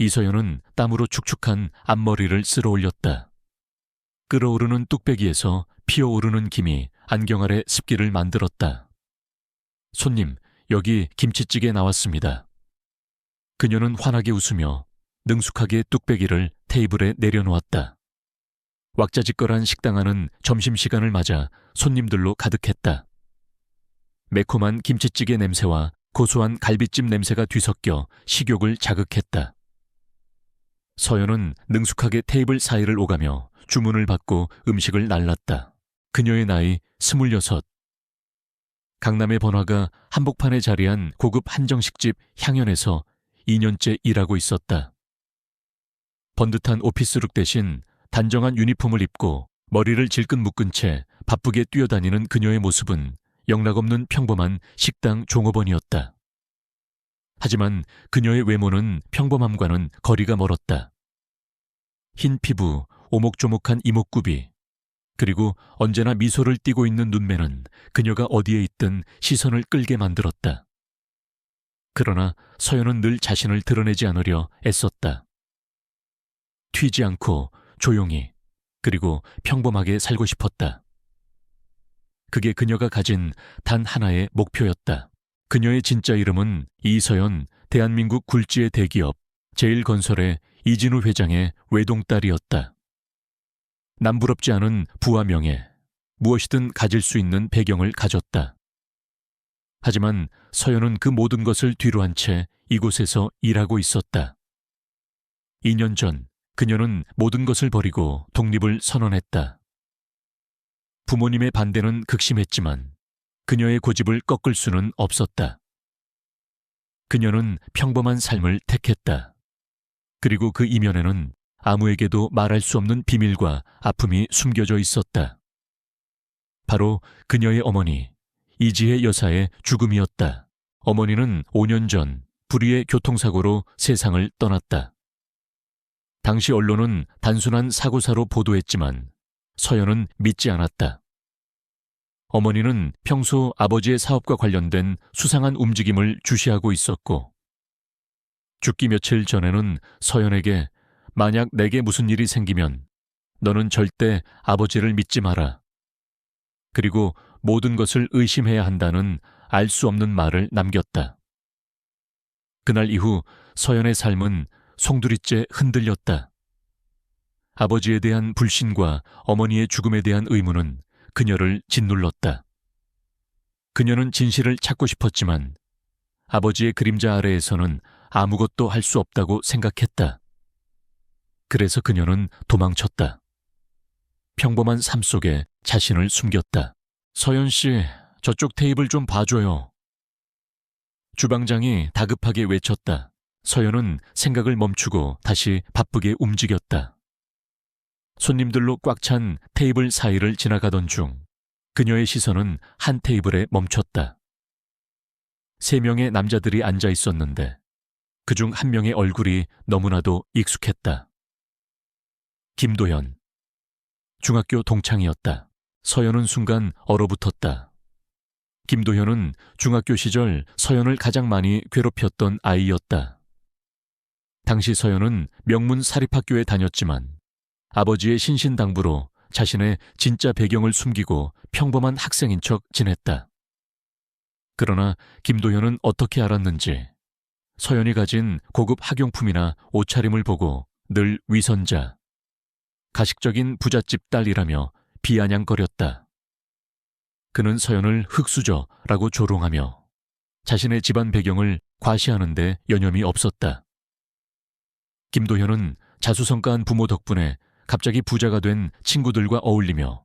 이서연은 땀으로 축축한 앞머리를 쓸어 올렸다. 끓어오르는 뚝배기에서 피어오르는 김이 안경 아래 습기를 만들었다. 손님, 여기 김치찌개 나왔습니다. 그녀는 환하게 웃으며 능숙하게 뚝배기를 테이블에 내려놓았다. 왁자지껄한 식당 안은 점심시간을 맞아 손님들로 가득했다. 매콤한 김치찌개 냄새와 고소한 갈비찜 냄새가 뒤섞여 식욕을 자극했다. 서연은 능숙하게 테이블 사이를 오가며 주문을 받고 음식을 날랐다. 그녀의 나이 26. 강남의 번화가 한복판에 자리한 고급 한정식집 향연에서 2년째 일하고 있었다. 번듯한 오피스룩 대신 단정한 유니폼을 입고 머리를 질끈 묶은 채 바쁘게 뛰어다니는 그녀의 모습은 영락없는 평범한 식당 종업원이었다. 하지만 그녀의 외모는 평범함과는 거리가 멀었다. 흰 피부, 오목조목한 이목구비, 그리고 언제나 미소를 띠고 있는 눈매는 그녀가 어디에 있든 시선을 끌게 만들었다. 그러나 서연은 늘 자신을 드러내지 않으려 애썼다. 튀지 않고 조용히, 그리고 평범하게 살고 싶었다. 그게 그녀가 가진 단 하나의 목표였다. 그녀의 진짜 이름은 이서연, 대한민국 굴지의 대기업 제일건설의 이진우 회장의 외동딸이었다. 남부럽지 않은 부와 명예, 무엇이든 가질 수 있는 배경을 가졌다. 하지만 서연은 그 모든 것을 뒤로 한 채 이곳에서 일하고 있었다. 2년 전 그녀는 모든 것을 버리고 독립을 선언했다. 부모님의 반대는 극심했지만 그녀의 고집을 꺾을 수는 없었다. 그녀는 평범한 삶을 택했다. 그리고 그 이면에는 아무에게도 말할 수 없는 비밀과 아픔이 숨겨져 있었다. 바로 그녀의 어머니, 이지혜 여사의 죽음이었다. 어머니는 5년 전 불의의 교통사고로 세상을 떠났다. 당시 언론은 단순한 사고사로 보도했지만 서연은 믿지 않았다. 어머니는 평소 아버지의 사업과 관련된 수상한 움직임을 주시하고 있었고, 죽기 며칠 전에는 서연에게 만약 내게 무슨 일이 생기면 너는 절대 아버지를 믿지 마라. 그리고 모든 것을 의심해야 한다는 알 수 없는 말을 남겼다. 그날 이후 서연의 삶은 송두리째 흔들렸다. 아버지에 대한 불신과 어머니의 죽음에 대한 의문은 그녀를 짓눌렀다. 그녀는 진실을 찾고 싶었지만 아버지의 그림자 아래에서는 아무것도 할 수 없다고 생각했다. 그래서 그녀는 도망쳤다. 평범한 삶 속에 자신을 숨겼다. 서연 씨, 저쪽 테이블 좀 봐줘요. 주방장이 다급하게 외쳤다. 서연은 생각을 멈추고 다시 바쁘게 움직였다. 손님들로 꽉 찬 테이블 사이를 지나가던 중 그녀의 시선은 한 테이블에 멈췄다. 3명의 남자들이 앉아 있었는데 그중 한 명의 얼굴이 너무나도 익숙했다. 김도현. 중학교 동창이었다. 서연은 순간 얼어붙었다. 김도현은 중학교 시절 서연을 가장 많이 괴롭혔던 아이였다. 당시 서연은 명문 사립학교에 다녔지만 아버지의 신신당부로 자신의 진짜 배경을 숨기고 평범한 학생인 척 지냈다. 그러나 김도현은 어떻게 알았는지 서연이 가진 고급 학용품이나 옷차림을 보고 늘 위선자, 가식적인 부잣집 딸이라며 비아냥거렸다. 그는 서연을 흙수저라고 조롱하며 자신의 집안 배경을 과시하는 데 여념이 없었다. 김도현은 자수성가한 부모 덕분에 갑자기 부자가 된 친구들과 어울리며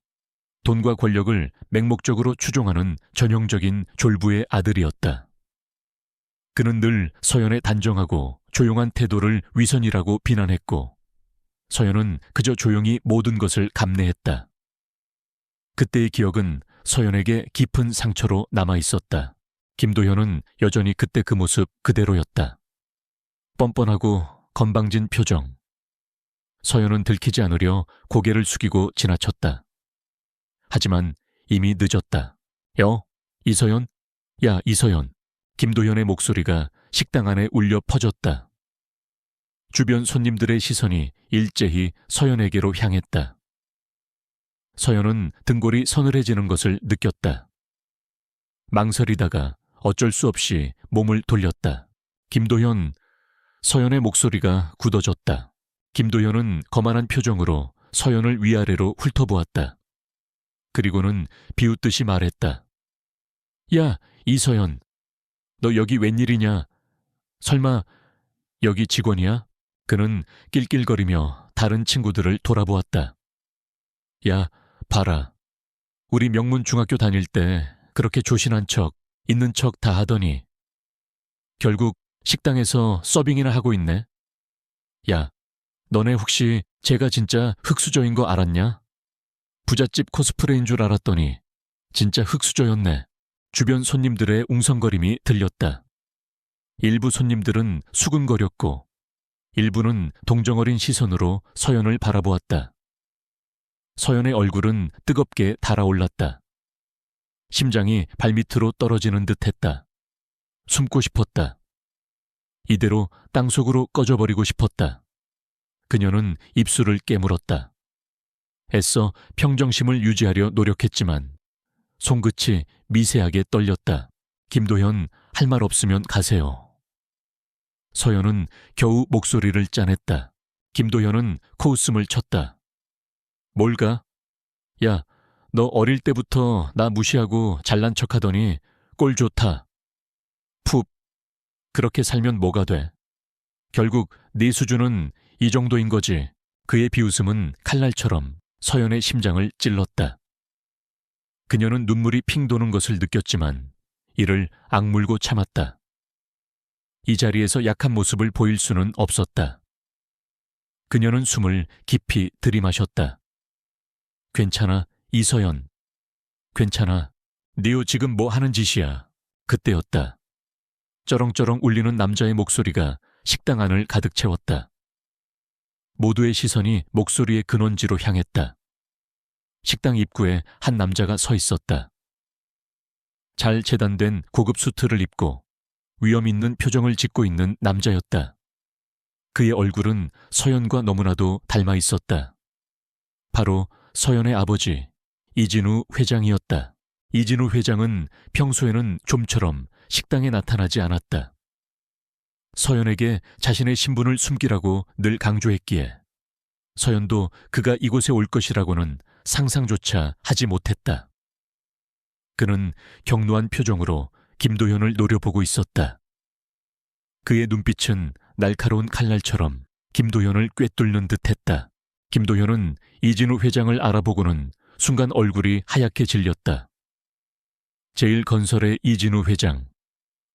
돈과 권력을 맹목적으로 추종하는 전형적인 졸부의 아들이었다. 그는 늘 서연의 단정하고 조용한 태도를 위선이라고 비난했고 서연은 그저 조용히 모든 것을 감내했다. 그때의 기억은 서연에게 깊은 상처로 남아있었다. 김도현은 여전히 그때 그 모습 그대로였다. 뻔뻔하고 건방진 표정. 서연은 들키지 않으려 고개를 숙이고 지나쳤다. 하지만 이미 늦었다. 이서연? 야, 이서연. 김도현의 목소리가 식당 안에 울려 퍼졌다. 주변 손님들의 시선이 일제히 서연에게로 향했다. 서연은 등골이 서늘해지는 것을 느꼈다. 망설이다가 어쩔 수 없이 몸을 돌렸다. 김도현, 서연의 목소리가 굳어졌다. 김도현은 거만한 표정으로 서연을 위아래로 훑어보았다. 그리고는 비웃듯이 말했다. 야, 이서연, 너 여기 웬일이냐? 설마 여기 직원이야? 그는 낄낄거리며 다른 친구들을 돌아보았다. 야, 봐라. 우리 명문 중학교 다닐 때 그렇게 조신한 척, 있는 척 다 하더니 결국 식당에서 서빙이나 하고 있네. 야, 너네 혹시 제가 진짜 흑수저인 거 알았냐? 부잣집 코스프레인 줄 알았더니 진짜 흑수저였네. 주변 손님들의 웅성거림이 들렸다. 일부 손님들은 수근거렸고 일부는 동정어린 시선으로 서연을 바라보았다. 서연의 얼굴은 뜨겁게 달아올랐다. 심장이 발밑으로 떨어지는 듯했다. 숨고 싶었다. 이대로 땅속으로 꺼져버리고 싶었다. 그녀는 입술을 깨물었다. 애써 평정심을 유지하려 노력했지만 손끝이 미세하게 떨렸다. 김도현, 할 말 없으면 가세요. 서연은 겨우 목소리를 짜냈다. 김도현은 코웃음을 쳤다. 뭘 가? 야, 너 어릴 때부터 나 무시하고 잘난 척하더니 꼴 좋다. 푹. 그렇게 살면 뭐가 돼? 결국 네 수준은 이 정도인 거지. 그의 비웃음은 칼날처럼 서연의 심장을 찔렀다. 그녀는 눈물이 핑 도는 것을 느꼈지만 이를 악물고 참았다. 이 자리에서 약한 모습을 보일 수는 없었다. 그녀는 숨을 깊이 들이마셨다. 괜찮아, 이서연. 괜찮아. 니오 지금 뭐 하는 짓이야. 그때였다. 쩌렁쩌렁 울리는 남자의 목소리가 식당 안을 가득 채웠다. 모두의 시선이 목소리의 근원지로 향했다. 식당 입구에 한 남자가 서 있었다. 잘 재단된 고급 수트를 입고 위험 있는 표정을 짓고 있는 남자였다. 그의 얼굴은 서연과 너무나도 닮아 있었다. 바로 서연의 아버지 이진우 회장이었다. 이진우 회장은 평소에는 좀처럼 식당에 나타나지 않았다. 서연에게 자신의 신분을 숨기라고 늘 강조했기에 서연도 그가 이곳에 올 것이라고는 상상조차 하지 못했다. 그는 격노한 표정으로 김도현을 노려보고 있었다. 그의 눈빛은 날카로운 칼날처럼 김도현을 꿰뚫는 듯했다. 김도현은 이진우 회장을 알아보고는 순간 얼굴이 하얗게 질렸다. 제1건설의 이진우 회장.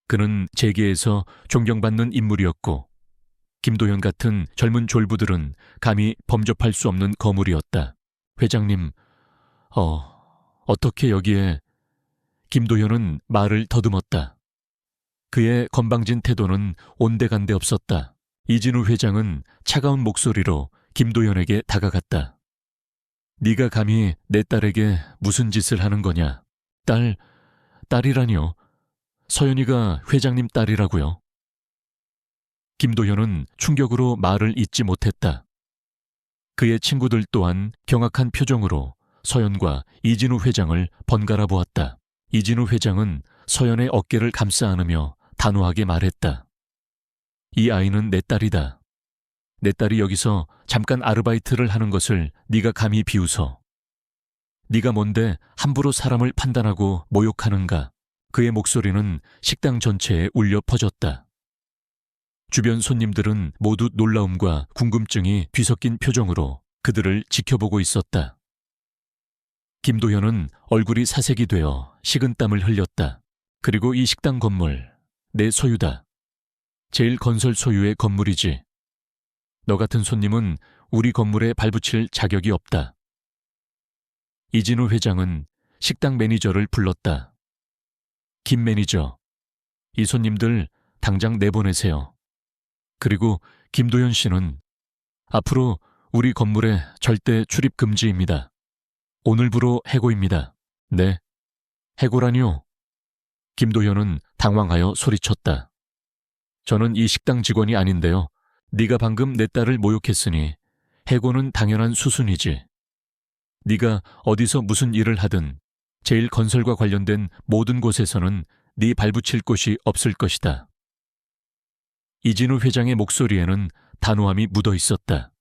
그는 재계에서 존경받는 인물이었고 김도현 같은 젊은 졸부들은 감히 범접할 수 없는 거물이었다. 회장님, 어떻게 여기에... 김도현은 말을 더듬었다. 그의 건방진 태도는 온데간데 없었다. 이진우 회장은 차가운 목소리로 김도현에게 다가갔다. 네가 감히 내 딸에게 무슨 짓을 하는 거냐? 딸이라니요. 서연이가 회장님 딸이라고요. 김도현은 충격으로 말을 잇지 못했다. 그의 친구들 또한 경악한 표정으로 서연과 이진우 회장을 번갈아 보았다. 이진우 회장은 서연의 어깨를 감싸 안으며 단호하게 말했다. 이 아이는 내 딸이다. 내 딸이 여기서 잠깐 아르바이트를 하는 것을 네가 감히 비웃어. 네가 뭔데 함부로 사람을 판단하고 모욕하는가. 그의 목소리는 식당 전체에 울려 퍼졌다. 주변 손님들은 모두 놀라움과 궁금증이 뒤섞인 표정으로 그들을 지켜보고 있었다. 김도현은 얼굴이 사색이 되어 식은땀을 흘렸다. 그리고 이 식당 건물, 내 소유다. 제1건설 소유의 건물이지. 너 같은 손님은 우리 건물에 발붙일 자격이 없다. 이진우 회장은 식당 매니저를 불렀다. 김 매니저, 이 손님들 당장 내보내세요. 그리고 김도현 씨는 앞으로 우리 건물에 절대 출입 금지입니다. 오늘부로 해고입니다. 네, 해고라니요? 김도현은 당황하여 소리쳤다. 저는 이 식당 직원이 아닌데요. 네가 방금 내 딸을 모욕했으니 해고는 당연한 수순이지. 네가 어디서 무슨 일을 하든 제일 건설과 관련된 모든 곳에서는 네 발붙일 곳이 없을 것이다. 이진우 회장의 목소리에는 단호함이 묻어 있었다.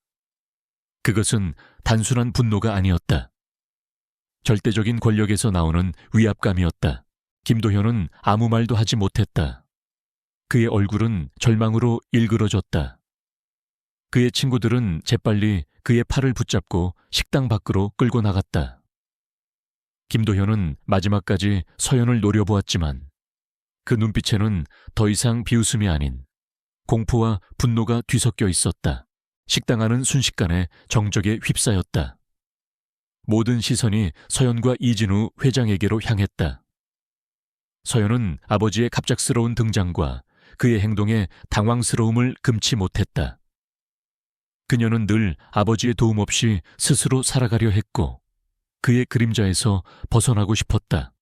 그것은 단순한 분노가 아니었다. 절대적인 권력에서 나오는 위압감이었다. 김도현은 아무 말도 하지 못했다. 그의 얼굴은 절망으로 일그러졌다. 그의 친구들은 재빨리 그의 팔을 붙잡고 식당 밖으로 끌고 나갔다. 김도현은 마지막까지 서연을 노려보았지만 그 눈빛에는 더 이상 비웃음이 아닌 공포와 분노가 뒤섞여 있었다. 식당 안은 순식간에 정적에 휩싸였다. 모든 시선이 서연과 이진우 회장에게로 향했다. 서연은 아버지의 갑작스러운 등장과 그의 행동에 당황스러움을 금치 못했다. 그녀는 늘 아버지의 도움 없이 스스로 살아가려 했고 그의 그림자에서 벗어나고 싶었다.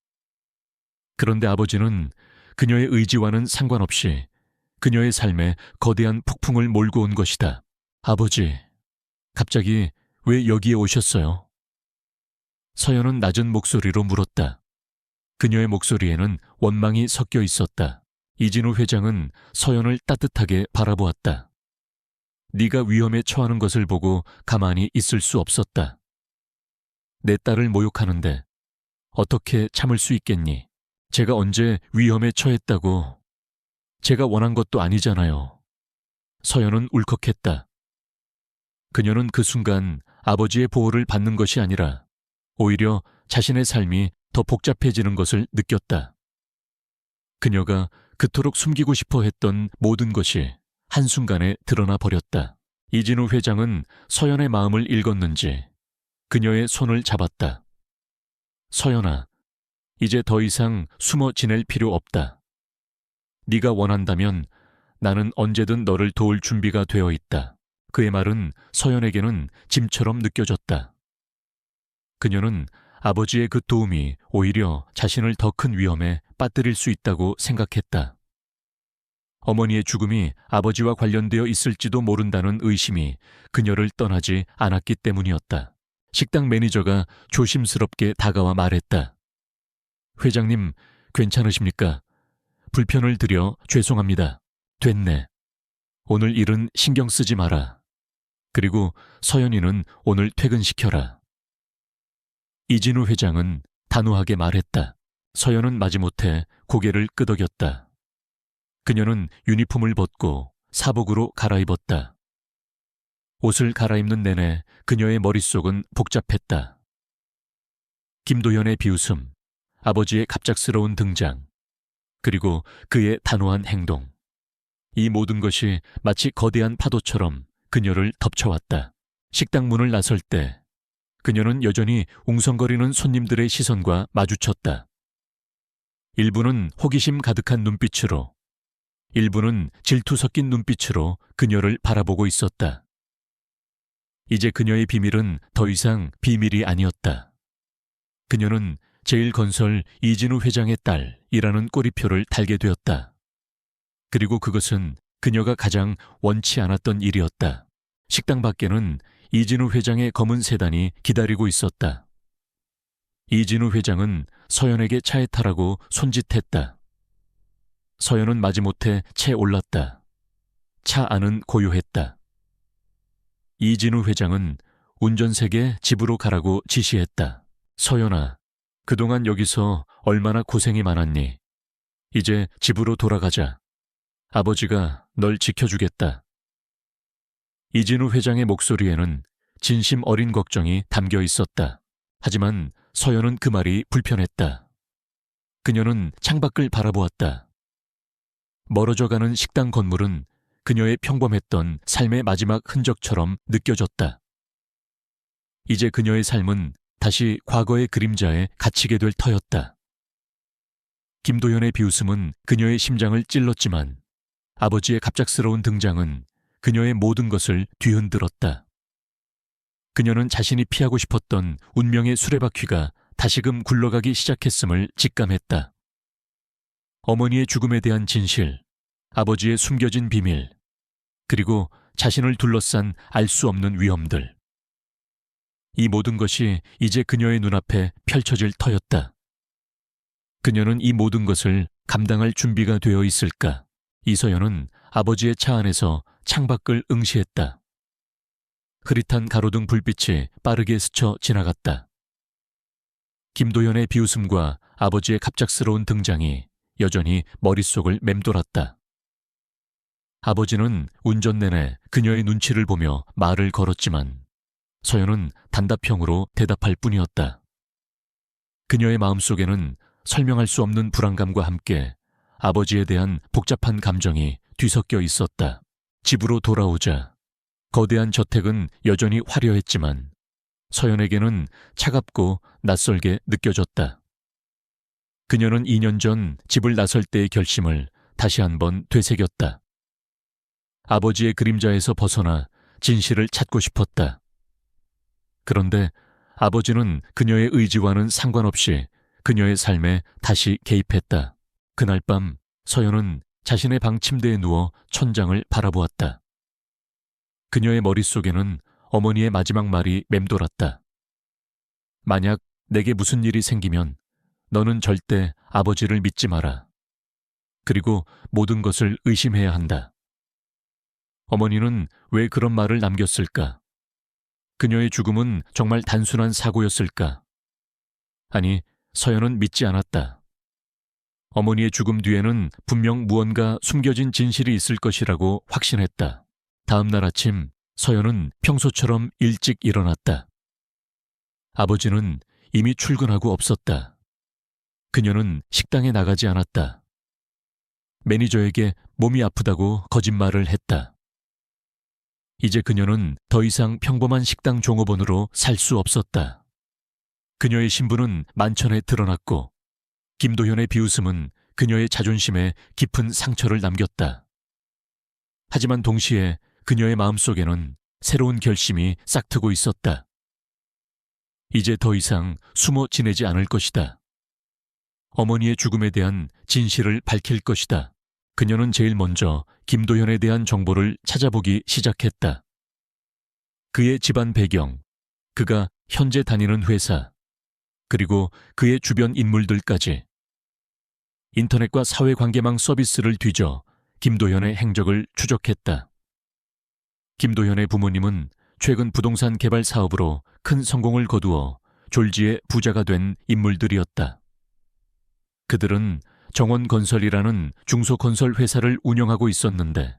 그런데 아버지는 그녀의 의지와는 상관없이 그녀의 삶에 거대한 폭풍을 몰고 온 것이다. 아버지, 갑자기 왜 여기에 오셨어요? 서연은 낮은 목소리로 물었다. 그녀의 목소리에는 원망이 섞여 있었다. 이진우 회장은 서연을 따뜻하게 바라보았다. 네가 위험에 처하는 것을 보고 가만히 있을 수 없었다. 내 딸을 모욕하는데 어떻게 참을 수 있겠니? 제가 언제 위험에 처했다고. 제가 원한 것도 아니잖아요. 서연은 울컥했다. 그녀는 그 순간 아버지의 보호를 받는 것이 아니라 오히려 자신의 삶이 더 복잡해지는 것을 느꼈다. 그녀가 그토록 숨기고 싶어 했던 모든 것이 한순간에 드러나 버렸다. 이진우 회장은 서연의 마음을 읽었는지 그녀의 손을 잡았다. 서연아, 이제 더 이상 숨어 지낼 필요 없다. 네가 원한다면 나는 언제든 너를 도울 준비가 되어 있다. 그의 말은 서연에게는 짐처럼 느껴졌다. 그녀는 아버지의 그 도움이 오히려 자신을 더 큰 위험에 빠뜨릴 수 있다고 생각했다. 어머니의 죽음이 아버지와 관련되어 있을지도 모른다는 의심이 그녀를 떠나지 않았기 때문이었다. 식당 매니저가 조심스럽게 다가와 말했다. 회장님, 괜찮으십니까? 불편을 드려 죄송합니다. 됐네. 오늘 일은 신경 쓰지 마라. 그리고 서연이는 오늘 퇴근시켜라. 이진우 회장은 단호하게 말했다. 서연은 마지못해 고개를 끄덕였다. 그녀는 유니폼을 벗고 사복으로 갈아입었다. 옷을 갈아입는 내내 그녀의 머릿속은 복잡했다. 김도현의 비웃음, 아버지의 갑작스러운 등장, 그리고 그의 단호한 행동. 이 모든 것이 마치 거대한 파도처럼 그녀를 덮쳐왔다. 식당 문을 나설 때 그녀는 여전히 웅성거리는 손님들의 시선과 마주쳤다. 일부는 호기심 가득한 눈빛으로, 일부는 질투 섞인 눈빛으로 그녀를 바라보고 있었다. 이제 그녀의 비밀은 더 이상 비밀이 아니었다. 그녀는 제1건설 이진우 회장의 딸이라는 꼬리표를 달게 되었다. 그리고 그것은 그녀가 가장 원치 않았던 일이었다. 식당 밖에는 이진우 회장의 검은 세단이 기다리고 있었다. 이진우 회장은 서연에게 차에 타라고 손짓했다. 서연은 마지못해 채 올랐다. 차 안은 고요했다. 이진우 회장은 운전석에 집으로 가라고 지시했다. 서연아, 그동안 여기서 얼마나 고생이 많았니? 이제 집으로 돌아가자. 아버지가 널 지켜주겠다. 이진우 회장의 목소리에는 진심 어린 걱정이 담겨 있었다. 하지만 서연은 그 말이 불편했다. 그녀는 창밖을 바라보았다. 멀어져가는 식당 건물은 그녀의 평범했던 삶의 마지막 흔적처럼 느껴졌다. 이제 그녀의 삶은 다시 과거의 그림자에 갇히게 될 터였다. 김도현의 비웃음은 그녀의 심장을 찔렀지만 아버지의 갑작스러운 등장은 그녀의 모든 것을 뒤흔들었다. 그녀는 자신이 피하고 싶었던 운명의 수레바퀴가 다시금 굴러가기 시작했음을 직감했다. 어머니의 죽음에 대한 진실, 아버지의 숨겨진 비밀, 그리고 자신을 둘러싼 알 수 없는 위험들. 이 모든 것이 이제 그녀의 눈앞에 펼쳐질 터였다. 그녀는 이 모든 것을 감당할 준비가 되어 있을까? 이서연은 아버지의 차 안에서 창밖을 응시했다. 흐릿한 가로등 불빛이 빠르게 스쳐 지나갔다. 김도현의 비웃음과 아버지의 갑작스러운 등장이 여전히 머릿속을 맴돌았다. 아버지는 운전 내내 그녀의 눈치를 보며 말을 걸었지만 서연은 단답형으로 대답할 뿐이었다. 그녀의 마음속에는 설명할 수 없는 불안감과 함께 아버지에 대한 복잡한 감정이 뒤섞여 있었다. 집으로 돌아오자 거대한 저택은 여전히 화려했지만 서연에게는 차갑고 낯설게 느껴졌다. 그녀는 2년 전 집을 나설 때의 결심을 다시 한번 되새겼다. 아버지의 그림자에서 벗어나 진실을 찾고 싶었다. 그런데 아버지는 그녀의 의지와는 상관없이 그녀의 삶에 다시 개입했다. 그날 밤 서연은 자신의 방 침대에 누워 천장을 바라보았다. 그녀의 머릿속에는 어머니의 마지막 말이 맴돌았다. 만약 내게 무슨 일이 생기면 너는 절대 아버지를 믿지 마라. 그리고 모든 것을 의심해야 한다. 어머니는 왜 그런 말을 남겼을까? 그녀의 죽음은 정말 단순한 사고였을까? 아니, 서연은 믿지 않았다. 어머니의 죽음 뒤에는 분명 무언가 숨겨진 진실이 있을 것이라고 확신했다. 다음 날 아침 서연은 평소처럼 일찍 일어났다. 아버지는 이미 출근하고 없었다. 그녀는 식당에 나가지 않았다. 매니저에게 몸이 아프다고 거짓말을 했다. 이제 그녀는 더 이상 평범한 식당 종업원으로 살 수 없었다. 그녀의 신분은 만천에 드러났고 김도현의 비웃음은 그녀의 자존심에 깊은 상처를 남겼다. 하지만 동시에 그녀의 마음속에는 새로운 결심이 싹트고 있었다. 이제 더 이상 숨어 지내지 않을 것이다. 어머니의 죽음에 대한 진실을 밝힐 것이다. 그녀는 제일 먼저 김도현에 대한 정보를 찾아보기 시작했다. 그의 집안 배경, 그가 현재 다니는 회사, 그리고 그의 주변 인물들까지. 인터넷과 사회관계망 서비스를 뒤져 김도현의 행적을 추적했다. 김도현의 부모님은 최근 부동산 개발 사업으로 큰 성공을 거두어 졸지에 부자가 된 인물들이었다. 그들은 정원건설이라는 중소건설 회사를 운영하고 있었는데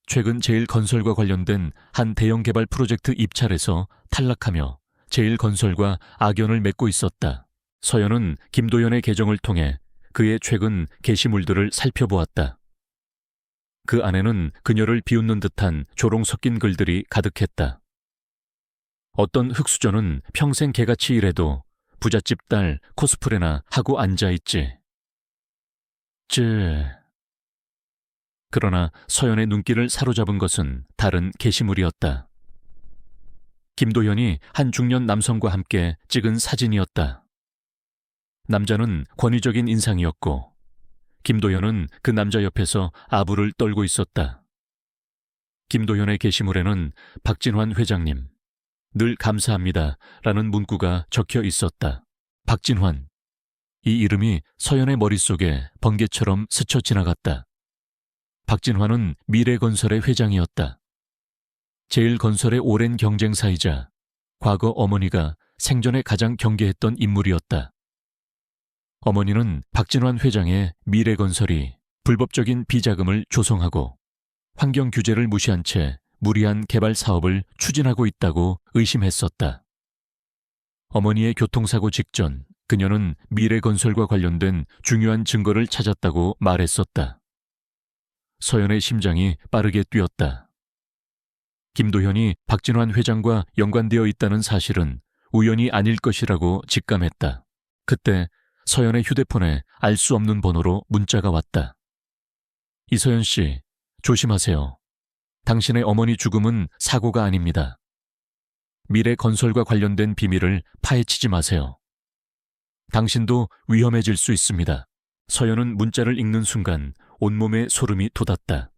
최근 제일건설과 관련된 한 대형 개발 프로젝트 입찰에서 탈락하며 제일건설과 악연을 맺고 있었다. 서연은 김도현의 계정을 통해 그의 최근 게시물들을 살펴보았다. 그 안에는 그녀를 비웃는 듯한 조롱 섞인 글들이 가득했다. 어떤 흑수저는 평생 개같이 일해도 부잣집 딸 코스프레나 하고 앉아있지. 그러나 서연의 눈길을 사로잡은 것은 다른 게시물이었다. 김도현이 한 중년 남성과 함께 찍은 사진이었다. 남자는 권위적인 인상이었고 김도현은 그 남자 옆에서 아부를 떨고 있었다. 김도현의 게시물에는 박진환 회장님, 늘 감사합니다 라는 문구가 적혀 있었다. 박진환. 이 이름이 서연의 머릿속에 번개처럼 스쳐 지나갔다. 박진환은 미래건설의 회장이었다. 제일건설의 오랜 경쟁사이자 과거 어머니가 생전에 가장 경계했던 인물이었다. 어머니는 박진환 회장의 미래건설이 불법적인 비자금을 조성하고 환경 규제를 무시한 채 무리한 개발 사업을 추진하고 있다고 의심했었다. 어머니의 교통사고 직전 그녀는 미래건설과 관련된 중요한 증거를 찾았다고 말했었다. 서연의 심장이 빠르게 뛰었다. 김도현이 박진환 회장과 연관되어 있다는 사실은 우연이 아닐 것이라고 직감했다. 그때 서연의 휴대폰에 알 수 없는 번호로 문자가 왔다. 이서연 씨, 조심하세요. 당신의 어머니 죽음은 사고가 아닙니다. 미래건설과 관련된 비밀을 파헤치지 마세요. 당신도 위험해질 수 있습니다. 서연은 문자를 읽는 순간 온몸에 소름이 돋았다.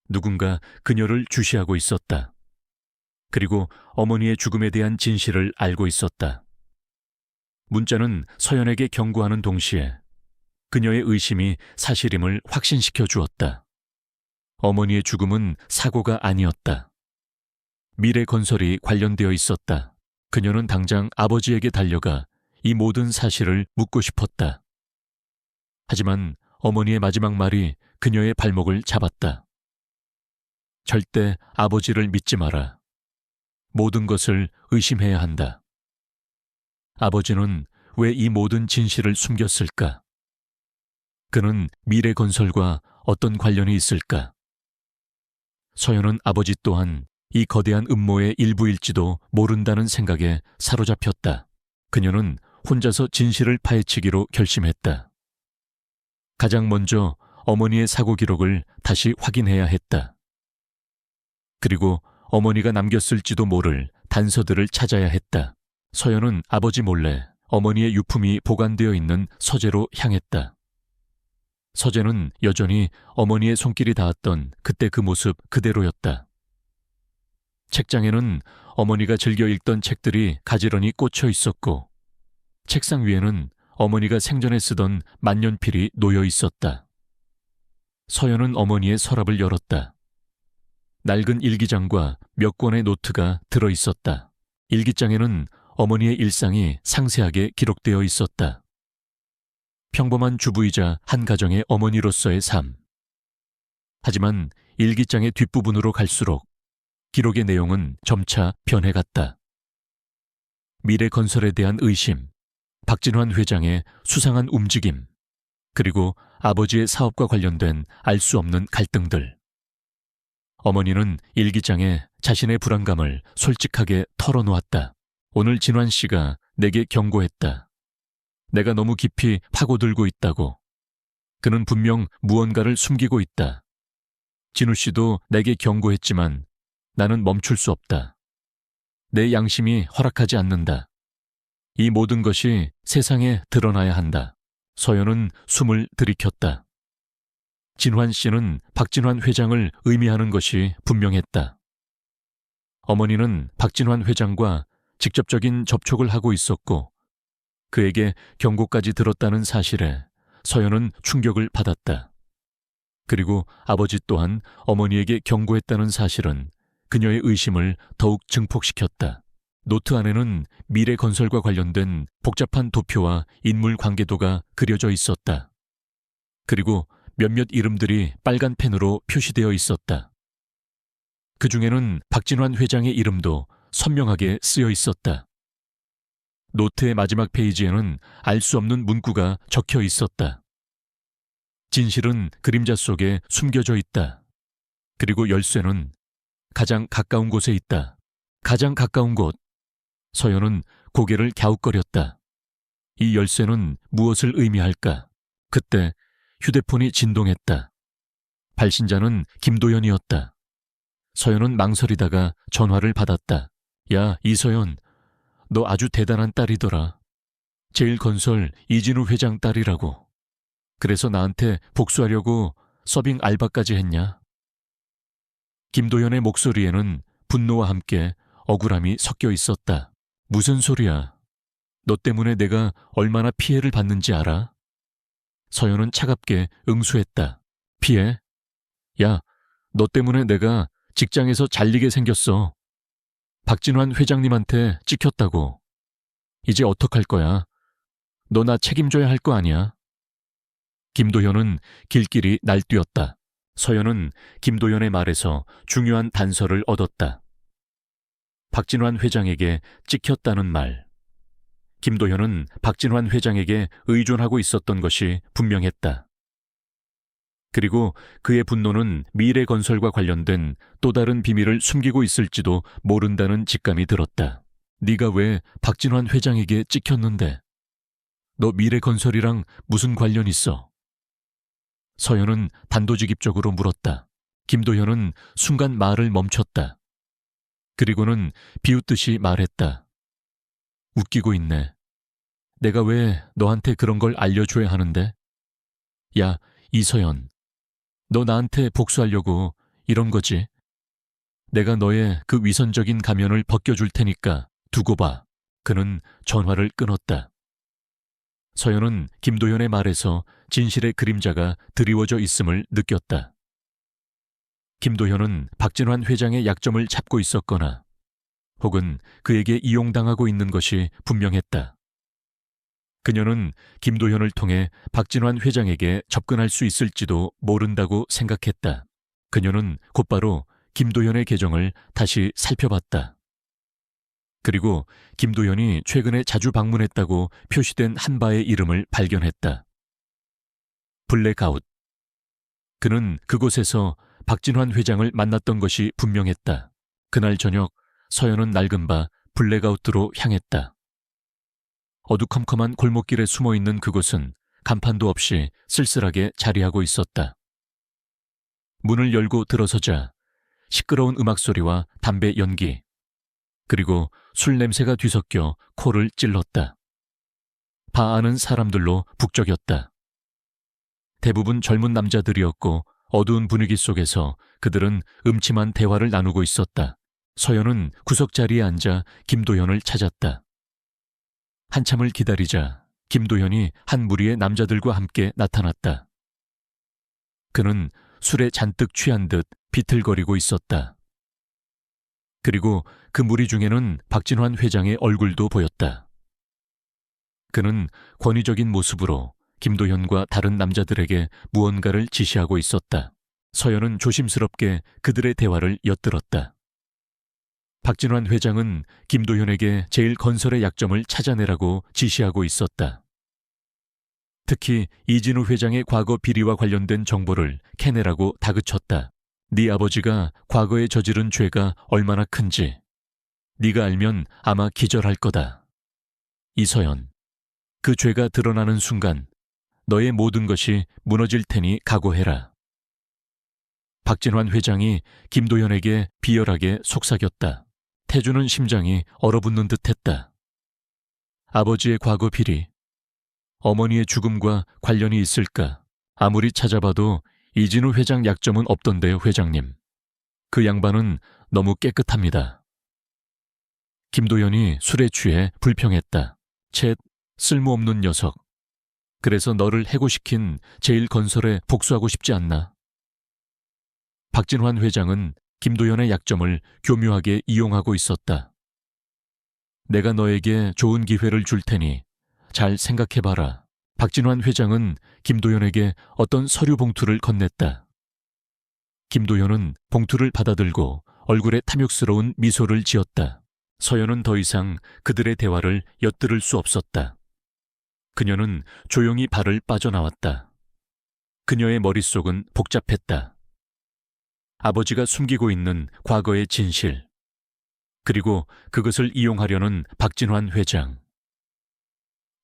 누군가 그녀를 주시하고 있었다. 그리고 어머니의 죽음에 대한 진실을 알고 있었다. 문자는 서연에게 경고하는 동시에 그녀의 의심이 사실임을 확신시켜 주었다. 어머니의 죽음은 사고가 아니었다. 미래 건설이 관련되어 있었다. 그녀는 당장 아버지에게 달려가 이 모든 사실을 묻고 싶었다. 하지만 어머니의 마지막 말이 그녀의 발목을 잡았다. 절대 아버지를 믿지 마라. 모든 것을 의심해야 한다. 아버지는 왜 이 모든 진실을 숨겼을까? 그는 미래 건설과 어떤 관련이 있을까? 서연은 아버지 또한 이 거대한 음모의 일부일지도 모른다는 생각에 사로잡혔다. 그녀는 혼자서 진실을 파헤치기로 결심했다. 가장 먼저 어머니의 사고 기록을 다시 확인해야 했다. 그리고 어머니가 남겼을지도 모를 단서들을 찾아야 했다. 서연은 아버지 몰래 어머니의 유품이 보관되어 있는 서재로 향했다. 서재는 여전히 어머니의 손길이 닿았던 그때 그 모습 그대로였다. 책장에는 어머니가 즐겨 읽던 책들이 가지런히 꽂혀 있었고, 책상 위에는 어머니가 생전에 쓰던 만년필이 놓여 있었다. 서연은 어머니의 서랍을 열었다. 낡은 일기장과 몇 권의 노트가 들어 있었다. 일기장에는 어머니의 일상이 상세하게 기록되어 있었다. 평범한 주부이자 한 가정의 어머니로서의 삶. 하지만 일기장의 뒷부분으로 갈수록 기록의 내용은 점차 변해갔다. 미래 건설에 대한 의심, 박진환 회장의 수상한 움직임, 그리고 아버지의 사업과 관련된 알 수 없는 갈등들. 어머니는 일기장에 자신의 불안감을 솔직하게 털어놓았다. 오늘 진환 씨가 내게 경고했다. 내가 너무 깊이 파고들고 있다고. 그는 분명 무언가를 숨기고 있다. 진우 씨도 내게 경고했지만 나는 멈출 수 없다. 내 양심이 허락하지 않는다. 이 모든 것이 세상에 드러나야 한다. 서연은 숨을 들이켰다. 진환 씨는 박진환 회장을 의미하는 것이 분명했다. 어머니는 박진환 회장과 직접적인 접촉을 하고 있었고 그에게 경고까지 들었다는 사실에 서연은 충격을 받았다. 그리고 아버지 또한 어머니에게 경고했다는 사실은 그녀의 의심을 더욱 증폭시켰다. 노트 안에는 미래 건설과 관련된 복잡한 도표와 인물 관계도가 그려져 있었다. 그리고 몇몇 이름들이 빨간 펜으로 표시되어 있었다. 그 중에는 박진환 회장의 이름도 선명하게 쓰여 있었다. 노트의 마지막 페이지에는 알 수 없는 문구가 적혀 있었다. 진실은 그림자 속에 숨겨져 있다. 그리고 열쇠는 가장 가까운 곳에 있다. 가장 가까운 곳. 서연은 고개를 갸웃거렸다. 이 열쇠는 무엇을 의미할까? 그때 휴대폰이 진동했다. 발신자는 김도연이었다. 서연은 망설이다가 전화를 받았다. 야, 이서연. 너 아주 대단한 딸이더라. 제일건설 이진우 회장 딸이라고. 그래서 나한테 복수하려고 서빙 알바까지 했냐? 김도연의 목소리에는 분노와 함께 억울함이 섞여 있었다. 무슨 소리야? 너 때문에 내가 얼마나 피해를 받는지 알아? 서연은 차갑게 응수했다. 피해? 야, 너 때문에 내가 직장에서 잘리게 생겼어. 박진환 회장님한테 찍혔다고. 이제 어떡할 거야? 너 나 책임져야 할 거 아니야? 김도현은 길길이 날뛰었다. 서연은 김도연의 말에서 중요한 단서를 얻었다. 박진환 회장에게 찍혔다는 말. 김도현은 박진환 회장에게 의존하고 있었던 것이 분명했다. 그리고 그의 분노는 미래 건설과 관련된 또 다른 비밀을 숨기고 있을지도 모른다는 직감이 들었다. 네가 왜 박진환 회장에게 찍혔는데? 너 미래 건설이랑 무슨 관련 있어? 서연은 단도직입적으로 물었다. 김도현은 순간 말을 멈췄다. 그리고는 비웃듯이 말했다. 웃기고 있네. 내가 왜 너한테 그런 걸 알려줘야 하는데? 야, 이서연. 너 나한테 복수하려고 이런 거지. 내가 너의 그 위선적인 가면을 벗겨줄 테니까 두고 봐. 그는 전화를 끊었다. 서연은 김도현의 말에서 진실의 그림자가 드리워져 있음을 느꼈다. 김도현은 박진환 회장의 약점을 잡고 있었거나 혹은 그에게 이용당하고 있는 것이 분명했다. 그녀는 김도현을 통해 박진환 회장에게 접근할 수 있을지도 모른다고 생각했다. 그녀는 곧바로 김도현의 계정을 다시 살펴봤다. 그리고 김도현이 최근에 자주 방문했다고 표시된 한 바의 이름을 발견했다. 블랙아웃. 그는 그곳에서 박진환 회장을 만났던 것이 분명했다. 그날 저녁 서연은 낡은 바 블랙아웃으로 향했다. 어두컴컴한 골목길에 숨어있는 그곳은 간판도 없이 쓸쓸하게 자리하고 있었다. 문을 열고 들어서자 시끄러운 음악 소리와 담배 연기, 그리고 술 냄새가 뒤섞여 코를 찔렀다. 바 안은 사람들로 북적였다. 대부분 젊은 남자들이었고 어두운 분위기 속에서 그들은 음침한 대화를 나누고 있었다. 서연은 구석자리에 앉아 김도현을 찾았다. 한참을 기다리자 김도현이 한 무리의 남자들과 함께 나타났다. 그는 술에 잔뜩 취한 듯 비틀거리고 있었다. 그리고 그 무리 중에는 박진환 회장의 얼굴도 보였다. 그는 권위적인 모습으로 김도현과 다른 남자들에게 무언가를 지시하고 있었다. 서연은 조심스럽게 그들의 대화를 엿들었다. 박진환 회장은 김도현에게 제일 건설의 약점을 찾아내라고 지시하고 있었다. 특히 이진우 회장의 과거 비리와 관련된 정보를 캐내라고 다그쳤다. 네 아버지가 과거에 저지른 죄가 얼마나 큰지 네가 알면 아마 기절할 거다. 이서연, 그 죄가 드러나는 순간 너의 모든 것이 무너질 테니 각오해라. 박진환 회장이 김도현에게 비열하게 속삭였다. 태주는 심장이 얼어붙는 듯했다. 아버지의 과거 비리, 어머니의 죽음과 관련이 있을까? 아무리 찾아봐도 이진우 회장 약점은 없던데요, 회장님. 그 양반은 너무 깨끗합니다. 김도현이 술에 취해 불평했다. 쳇, 쓸모없는 녀석. 그래서 너를 해고시킨 제일건설에 복수하고 싶지 않나? 박진환 회장은 김도현의 약점을 교묘하게 이용하고 있었다. 내가 너에게 좋은 기회를 줄 테니 잘 생각해봐라. 박진환 회장은 김도현에게 어떤 서류 봉투를 건넸다. 김도현은 봉투를 받아들고 얼굴에 탐욕스러운 미소를 지었다. 서연은 더 이상 그들의 대화를 엿들을 수 없었다. 그녀는 조용히 발을 빠져나왔다. 그녀의 머릿속은 복잡했다. 아버지가 숨기고 있는 과거의 진실, 그리고 그것을 이용하려는 박진환 회장.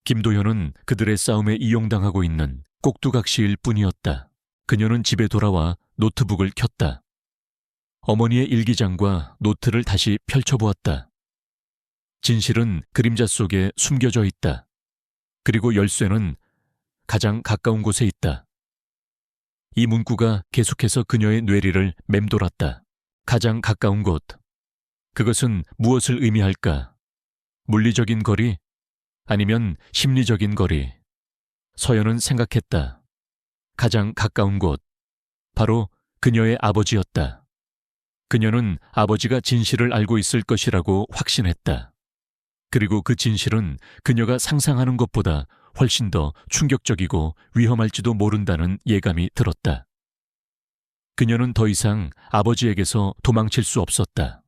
김도현은 그들의 싸움에 이용당하고 있는 꼭두각시일 뿐이었다. 그녀는 집에 돌아와 노트북을 켰다. 어머니의 일기장과 노트를 다시 펼쳐보았다. 진실은 그림자 속에 숨겨져 있다. 그리고 열쇠는 가장 가까운 곳에 있다. 이 문구가 계속해서 그녀의 뇌리를 맴돌았다. 가장 가까운 곳. 그것은 무엇을 의미할까? 물리적인 거리? 아니면 심리적인 거리? 서연은 생각했다. 가장 가까운 곳. 바로 그녀의 아버지였다. 그녀는 아버지가 진실을 알고 있을 것이라고 확신했다. 그리고 그 진실은 그녀가 상상하는 것보다 훨씬 더 충격적이고 위험할지도 모른다는 예감이 들었다. 그녀는 더 이상 아버지에게서 도망칠 수 없었다.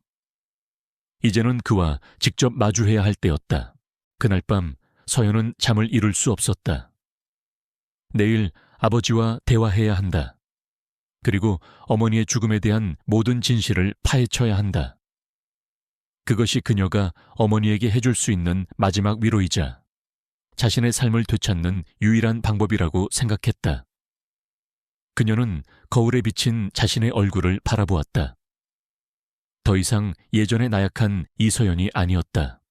이제는 그와 직접 마주해야 할 때였다. 그날 밤 서연은 잠을 이룰 수 없었다. 내일 아버지와 대화해야 한다. 그리고 어머니의 죽음에 대한 모든 진실을 파헤쳐야 한다. 그것이 그녀가 어머니에게 해줄 수 있는 마지막 위로이자 자신의 삶을 되찾는 유일한 방법이라고 생각했다. 그녀는 거울에 비친 자신의 얼굴을 바라보았다. 더 이상 예전의 나약한 이서연이 아니었다.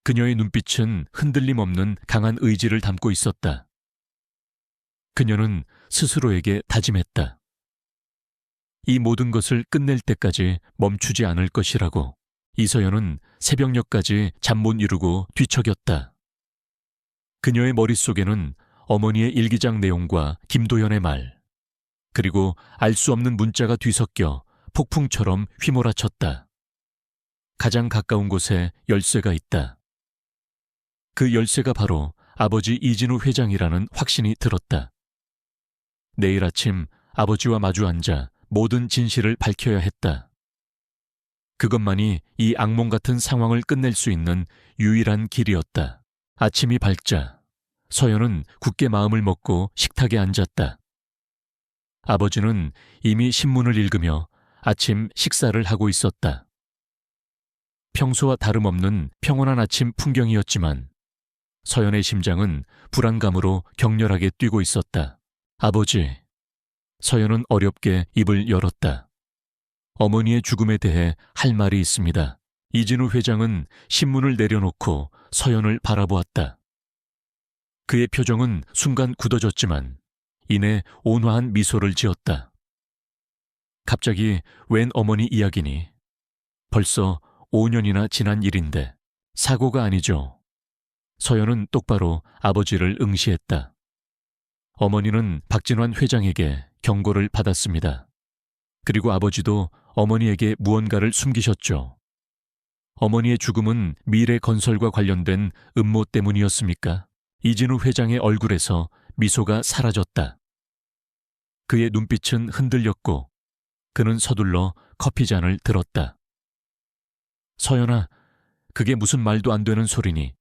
그녀의 눈빛은 흔들림 없는 강한 의지를 담고 있었다. 그녀는 스스로에게 다짐했다. 이 모든 것을 끝낼 때까지 멈추지 않을 것이라고. 이서연은 새벽녘까지 잠 못 이루고 뒤척였다. 그녀의 머릿속에는 어머니의 일기장 내용과 김도연의 말, 그리고 알 수 없는 문자가 뒤섞여 폭풍처럼 휘몰아쳤다. 가장 가까운 곳에 열쇠가 있다. 그 열쇠가 바로 아버지 이진우 회장이라는 확신이 들었다. 내일 아침 아버지와 마주 앉아 모든 진실을 밝혀야 했다. 그것만이 이 악몽 같은 상황을 끝낼 수 있는 유일한 길이었다. 아침이 밝자 서연은 굳게 마음을 먹고 식탁에 앉았다. 아버지는 이미 신문을 읽으며 아침 식사를 하고 있었다. 평소와 다름없는 평온한 아침 풍경이었지만 서연의 심장은 불안감으로 격렬하게 뛰고 있었다. 아버지. 서연은 어렵게 입을 열었다. 어머니의 죽음에 대해 할 말이 있습니다. 이진우 회장은 신문을 내려놓고 서연을 바라보았다. 그의 표정은 순간 굳어졌지만 이내 온화한 미소를 지었다. 갑자기 웬 어머니 이야기니? 벌써 5년이나 지난 일인데 사고가 아니죠. 서연은 똑바로 아버지를 응시했다. 어머니는 박진환 회장에게 경고를 받았습니다. 그리고 아버지도 어머니에게 무언가를 숨기셨죠. 어머니의 죽음은 미래 건설과 관련된 음모 때문이었습니까? 이진우 회장의 얼굴에서 미소가 사라졌다. 그의 눈빛은 흔들렸고 그는 서둘러 커피잔을 들었다. 서연아, 그게 무슨 말도 안 되는 소리니?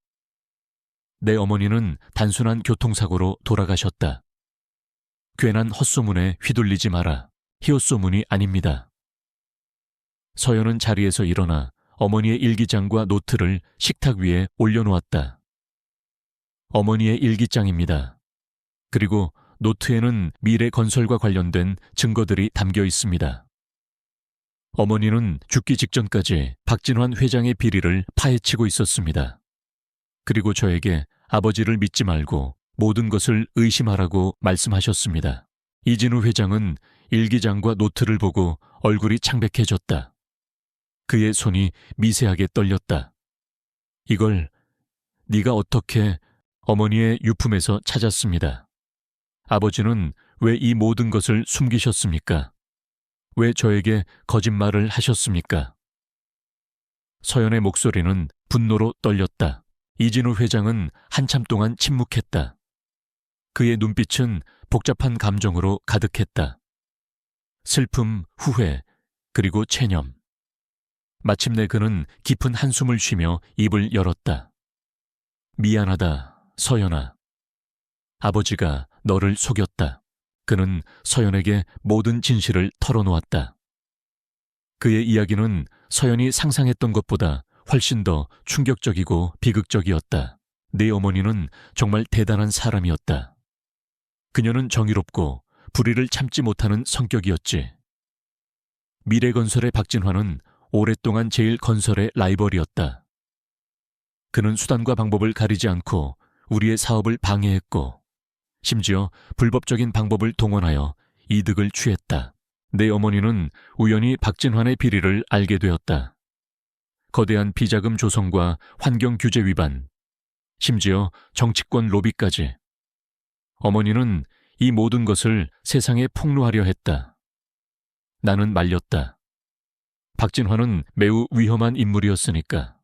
내 어머니는 단순한 교통사고로 돌아가셨다. 괜한 헛소문에 휘둘리지 마라. 희옷소문이 아닙니다. 서연은 자리에서 일어나 어머니의 일기장과 노트를 식탁 위에 올려놓았다. 어머니의 일기장입니다. 그리고 노트에는 미래 건설과 관련된 증거들이 담겨 있습니다. 어머니는 죽기 직전까지 박진환 회장의 비리를 파헤치고 있었습니다. 그리고 저에게 아버지를 믿지 말고 모든 것을 의심하라고 말씀하셨습니다. 이진우 회장은 일기장과 노트를 보고 얼굴이 창백해졌다. 그의 손이 미세하게 떨렸다. 이걸 네가 어떻게 어머니의 유품에서 찾았습니다. 아버지는 왜 이 모든 것을 숨기셨습니까? 왜 저에게 거짓말을 하셨습니까? 서연의 목소리는 분노로 떨렸다. 이진우 회장은 한참 동안 침묵했다. 그의 눈빛은 복잡한 감정으로 가득했다. 슬픔, 후회, 그리고 체념. 마침내 그는 깊은 한숨을 쉬며 입을 열었다. 미안하다, 서연아. 아버지가 너를 속였다. 그는 서연에게 모든 진실을 털어놓았다. 그의 이야기는 서연이 상상했던 것보다 훨씬 더 충격적이고 비극적이었다. 네 어머니는 정말 대단한 사람이었다. 그녀는 정의롭고 불의를 참지 못하는 성격이었지. 미래건설의 박진환은 오랫동안 제1건설의 라이벌이었다. 그는 수단과 방법을 가리지 않고 우리의 사업을 방해했고 심지어 불법적인 방법을 동원하여 이득을 취했다. 내 어머니는 우연히 박진환의 비리를 알게 되었다. 거대한 비자금 조성과 환경 규제 위반, 심지어 정치권 로비까지. 어머니는 이 모든 것을 세상에 폭로하려 했다. 나는 말렸다. 박진환은 매우 위험한 인물이었으니까.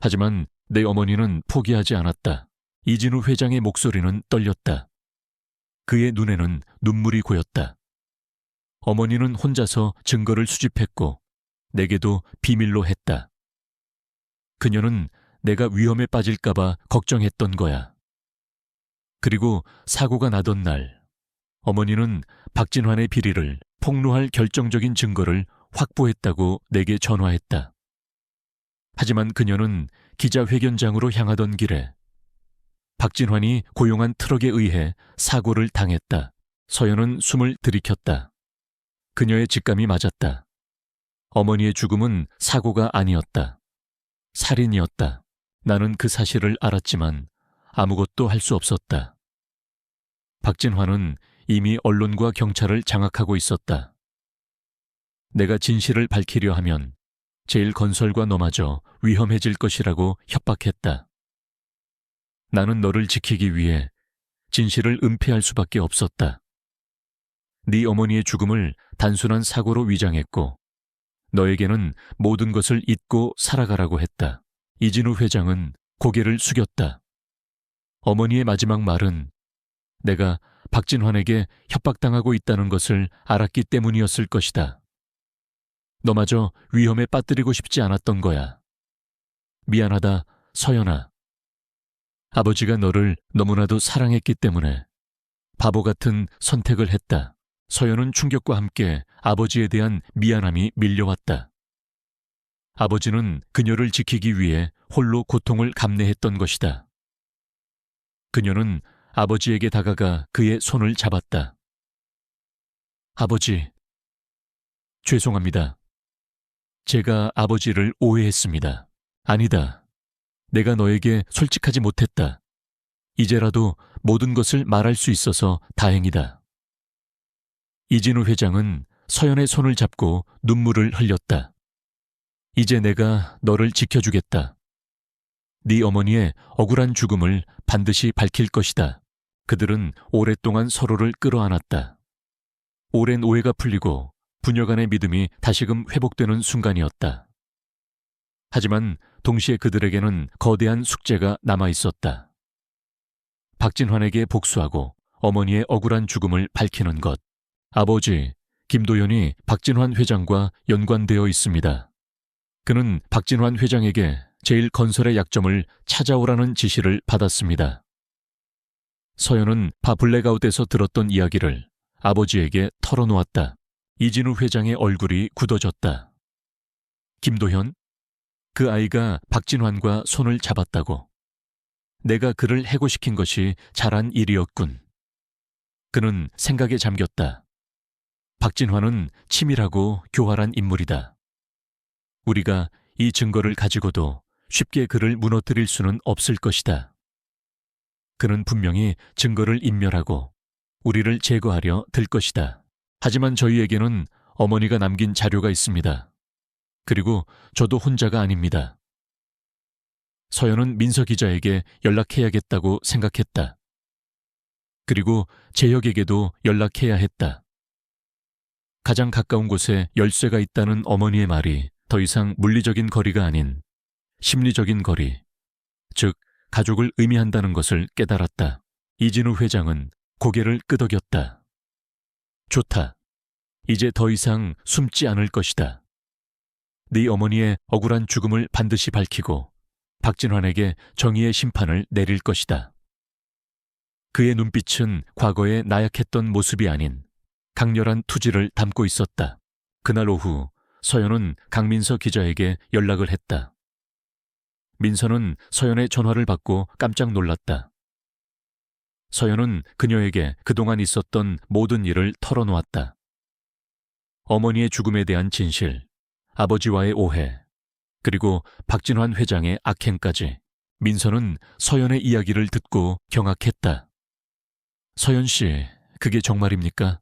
하지만 내 어머니는 포기하지 않았다. 이진우 회장의 목소리는 떨렸다. 그의 눈에는 눈물이 고였다. 어머니는 혼자서 증거를 수집했고 내게도 비밀로 했다. 그녀는 내가 위험에 빠질까봐 걱정했던 거야. 그리고 사고가 나던 날, 어머니는 박진환의 비리를 폭로할 결정적인 증거를 확보했다고 내게 전화했다. 하지만 그녀는 기자회견장으로 향하던 길에 박진환이 고용한 트럭에 의해 사고를 당했다. 서연은 숨을 들이켰다. 그녀의 직감이 맞았다. 어머니의 죽음은 사고가 아니었다. 살인이었다. 나는 그 사실을 알았지만 아무것도 할 수 없었다. 박진환은 이미 언론과 경찰을 장악하고 있었다. 내가 진실을 밝히려 하면 제일건설과 너마저 위험해질 것이라고 협박했다. 나는 너를 지키기 위해 진실을 은폐할 수밖에 없었다. 네 어머니의 죽음을 단순한 사고로 위장했고 너에게는 모든 것을 잊고 살아가라고 했다. 이진우 회장은 고개를 숙였다. 어머니의 마지막 말은 내가 박진환에게 협박당하고 있다는 것을 알았기 때문이었을 것이다. 너마저 위험에 빠뜨리고 싶지 않았던 거야. 미안하다, 서연아. 아버지가 너를 너무나도 사랑했기 때문에 바보 같은 선택을 했다. 서연은 충격과 함께 아버지에 대한 미안함이 밀려왔다. 아버지는 그녀를 지키기 위해 홀로 고통을 감내했던 것이다. 그녀는 아버지에게 다가가 그의 손을 잡았다. 아버지, 죄송합니다. 제가 아버지를 오해했습니다. 아니다. 내가 너에게 솔직하지 못했다. 이제라도 모든 것을 말할 수 있어서 다행이다. 이진우 회장은 서연의 손을 잡고 눈물을 흘렸다. 이제 내가 너를 지켜주겠다. 네 어머니의 억울한 죽음을 반드시 밝힐 것이다. 그들은 오랫동안 서로를 끌어안았다. 오랜 오해가 풀리고 부녀 간의 믿음이 다시금 회복되는 순간이었다. 하지만 동시에 그들에게는 거대한 숙제가 남아있었다. 박진환에게 복수하고 어머니의 억울한 죽음을 밝히는 것. 아버지, 김도연이 박진환 회장과 연관되어 있습니다. 그는 박진환 회장에게 제일건설의 약점을 찾아오라는 지시를 받았습니다. 서연은 블랙아웃에서 들었던 이야기를 아버지에게 털어놓았다. 이진우 회장의 얼굴이 굳어졌다. 김도현? 그 아이가 박진환과 손을 잡았다고. 내가 그를 해고시킨 것이 잘한 일이었군. 그는 생각에 잠겼다. 박진환은 치밀하고 교활한 인물이다. 우리가 이 증거를 가지고도 쉽게 그를 무너뜨릴 수는 없을 것이다. 그는 분명히 증거를 인멸하고 우리를 제거하려 들 것이다. 하지만 저희에게는 어머니가 남긴 자료가 있습니다. 그리고 저도 혼자가 아닙니다. 서연은 민서 기자에게 연락해야겠다고 생각했다. 그리고 재혁에게도 연락해야 했다. 가장 가까운 곳에 열쇠가 있다는 어머니의 말이 더 이상 물리적인 거리가 아닌 심리적인 거리, 즉 가족을 의미한다는 것을 깨달았다. 이진우 회장은 고개를 끄덕였다. 좋다. 이제 더 이상 숨지 않을 것이다. 네 어머니의 억울한 죽음을 반드시 밝히고 박진환에게 정의의 심판을 내릴 것이다. 그의 눈빛은 과거의 나약했던 모습이 아닌 강렬한 투지를 담고 있었다. 그날 오후 서연은 강민서 기자에게 연락을 했다. 민서는 서연의 전화를 받고 깜짝 놀랐다. 서연은 그녀에게 그동안 있었던 모든 일을 털어놓았다. 어머니의 죽음에 대한 진실, 아버지와의 오해, 그리고 박진환 회장의 악행까지. 민서는 서연의 이야기를 듣고 경악했다. 서연 씨, 그게 정말입니까?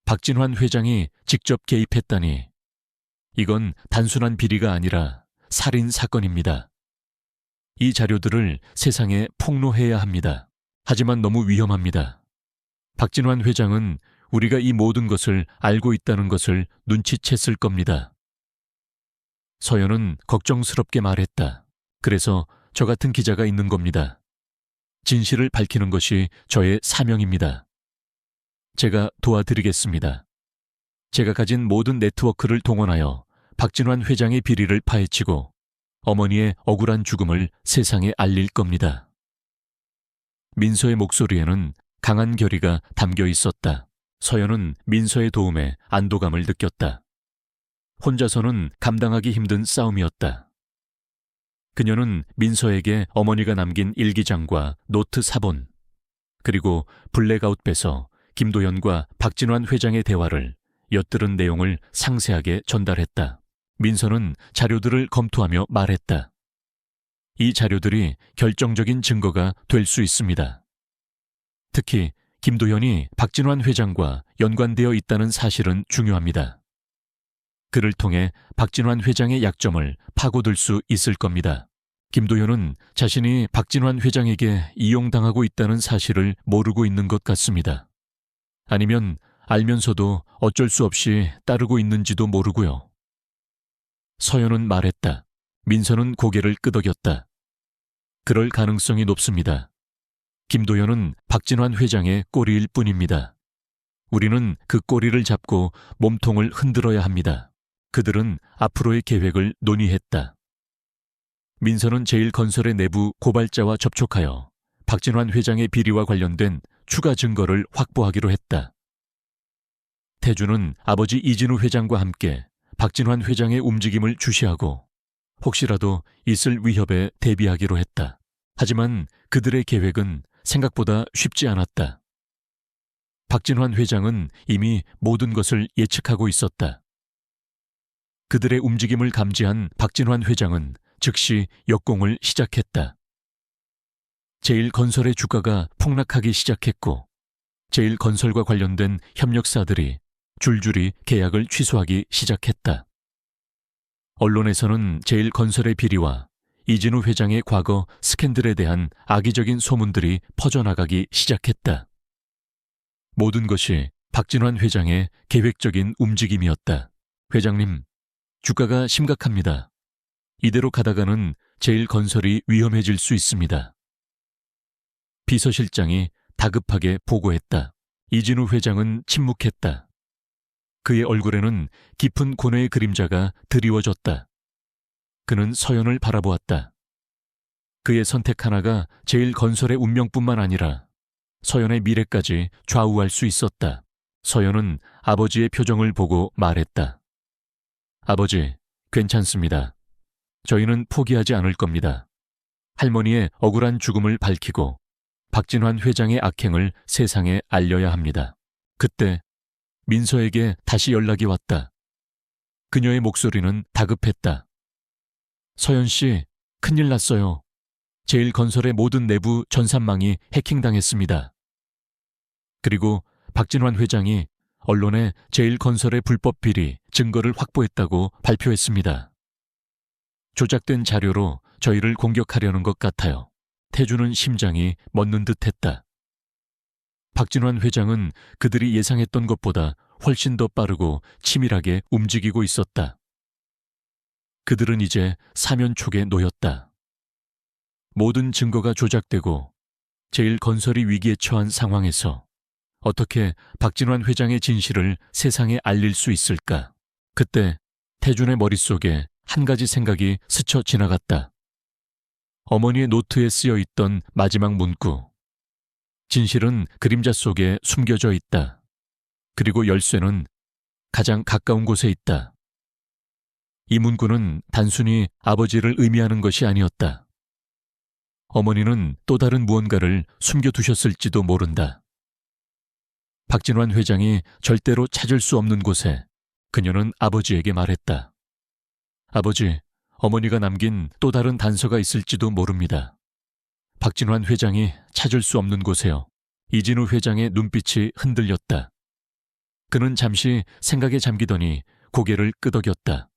박진환 회장이 직접 개입했다니. 이건 단순한 비리가 아니라 살인 사건입니다. 이 자료들을 세상에 폭로해야 합니다. 하지만 너무 위험합니다. 박진환 회장은 우리가 이 모든 것을 알고 있다는 것을 눈치챘을 겁니다. 서연은 걱정스럽게 말했다. 그래서 저 같은 기자가 있는 겁니다. 진실을 밝히는 것이 저의 사명입니다. 제가 도와드리겠습니다. 제가 가진 모든 네트워크를 동원하여 박진환 회장의 비리를 파헤치고 어머니의 억울한 죽음을 세상에 알릴 겁니다. 민서의 목소리에는 강한 결의가 담겨 있었다. 서연은 민서의 도움에 안도감을 느꼈다. 혼자서는 감당하기 힘든 싸움이었다. 그녀는 민서에게 어머니가 남긴 일기장과 노트 사본, 그리고 블랙아웃배서 김도연과 박진환 회장의 대화를 엿들은 내용을 상세하게 전달했다. 민서는 자료들을 검토하며 말했다. 이 자료들이 결정적인 증거가 될 수 있습니다. 특히 김도연이 박진환 회장과 연관되어 있다는 사실은 중요합니다. 그를 통해 박진환 회장의 약점을 파고들 수 있을 겁니다. 김도현은 자신이 박진환 회장에게 이용당하고 있다는 사실을 모르고 있는 것 같습니다. 아니면 알면서도 어쩔 수 없이 따르고 있는지도 모르고요. 서연은 말했다. 민서는 고개를 끄덕였다. 그럴 가능성이 높습니다. 김도현은 박진환 회장의 꼬리일 뿐입니다. 우리는 그 꼬리를 잡고 몸통을 흔들어야 합니다. 그들은 앞으로의 계획을 논의했다. 민서는 제1건설의 내부 고발자와 접촉하여 박진환 회장의 비리와 관련된 추가 증거를 확보하기로 했다. 태주는 아버지 이진우 회장과 함께 박진환 회장의 움직임을 주시하고 혹시라도 있을 위협에 대비하기로 했다. 하지만 그들의 계획은 생각보다 쉽지 않았다. 박진환 회장은 이미 모든 것을 예측하고 있었다. 그들의 움직임을 감지한 박진환 회장은 즉시 역공을 시작했다. 제1건설의 주가가 폭락하기 시작했고 제1건설과 관련된 협력사들이 줄줄이 계약을 취소하기 시작했다. 언론에서는 제1건설의 비리와 이진우 회장의 과거 스캔들에 대한 악의적인 소문들이 퍼져나가기 시작했다. 모든 것이 박진환 회장의 계획적인 움직임이었다. 회장님, 주가가 심각합니다. 이대로 가다가는 제1건설이 위험해질 수 있습니다. 비서실장이 다급하게 보고했다. 이진우 회장은 침묵했다. 그의 얼굴에는 깊은 고뇌의 그림자가 드리워졌다. 그는 서연을 바라보았다. 그의 선택 하나가 제1건설의 운명뿐만 아니라 서연의 미래까지 좌우할 수 있었다. 서연은 아버지의 표정을 보고 말했다. 아버지, 괜찮습니다. 저희는 포기하지 않을 겁니다. 할머니의 억울한 죽음을 밝히고 박진환 회장의 악행을 세상에 알려야 합니다. 그때 민서에게 다시 연락이 왔다. 그녀의 목소리는 다급했다. 서연 씨, 큰일 났어요. 제1건설의 모든 내부 전산망이 해킹당했습니다. 그리고 박진환 회장이 언론에 제1건설의 불법 비리 증거를 확보했다고 발표했습니다. 조작된 자료로 저희를 공격하려는 것 같아요. 태주는 심장이 멎는 듯했다. 박진환 회장은 그들이 예상했던 것보다 훨씬 더 빠르고 치밀하게 움직이고 있었다. 그들은 이제 사면초에 놓였다. 모든 증거가 조작되고 제1건설이 위기에 처한 상황에서 어떻게 박진환 회장의 진실을 세상에 알릴 수 있을까? 그때 태준의 머릿속에 한 가지 생각이 스쳐 지나갔다. 어머니의 노트에 쓰여 있던 마지막 문구. 진실은 그림자 속에 숨겨져 있다. 그리고 열쇠는 가장 가까운 곳에 있다. 이 문구는 단순히 아버지를 의미하는 것이 아니었다. 어머니는 또 다른 무언가를 숨겨두셨을지도 모른다. 박진환 회장이 절대로 찾을 수 없는 곳에 그녀는 아버지에게 말했다. 아버지, 어머니가 남긴 또 다른 단서가 있을지도 모릅니다. 박진환 회장이 찾을 수 없는 곳에요. 이진우 회장의 눈빛이 흔들렸다. 그는 잠시 생각에 잠기더니 고개를 끄덕였다.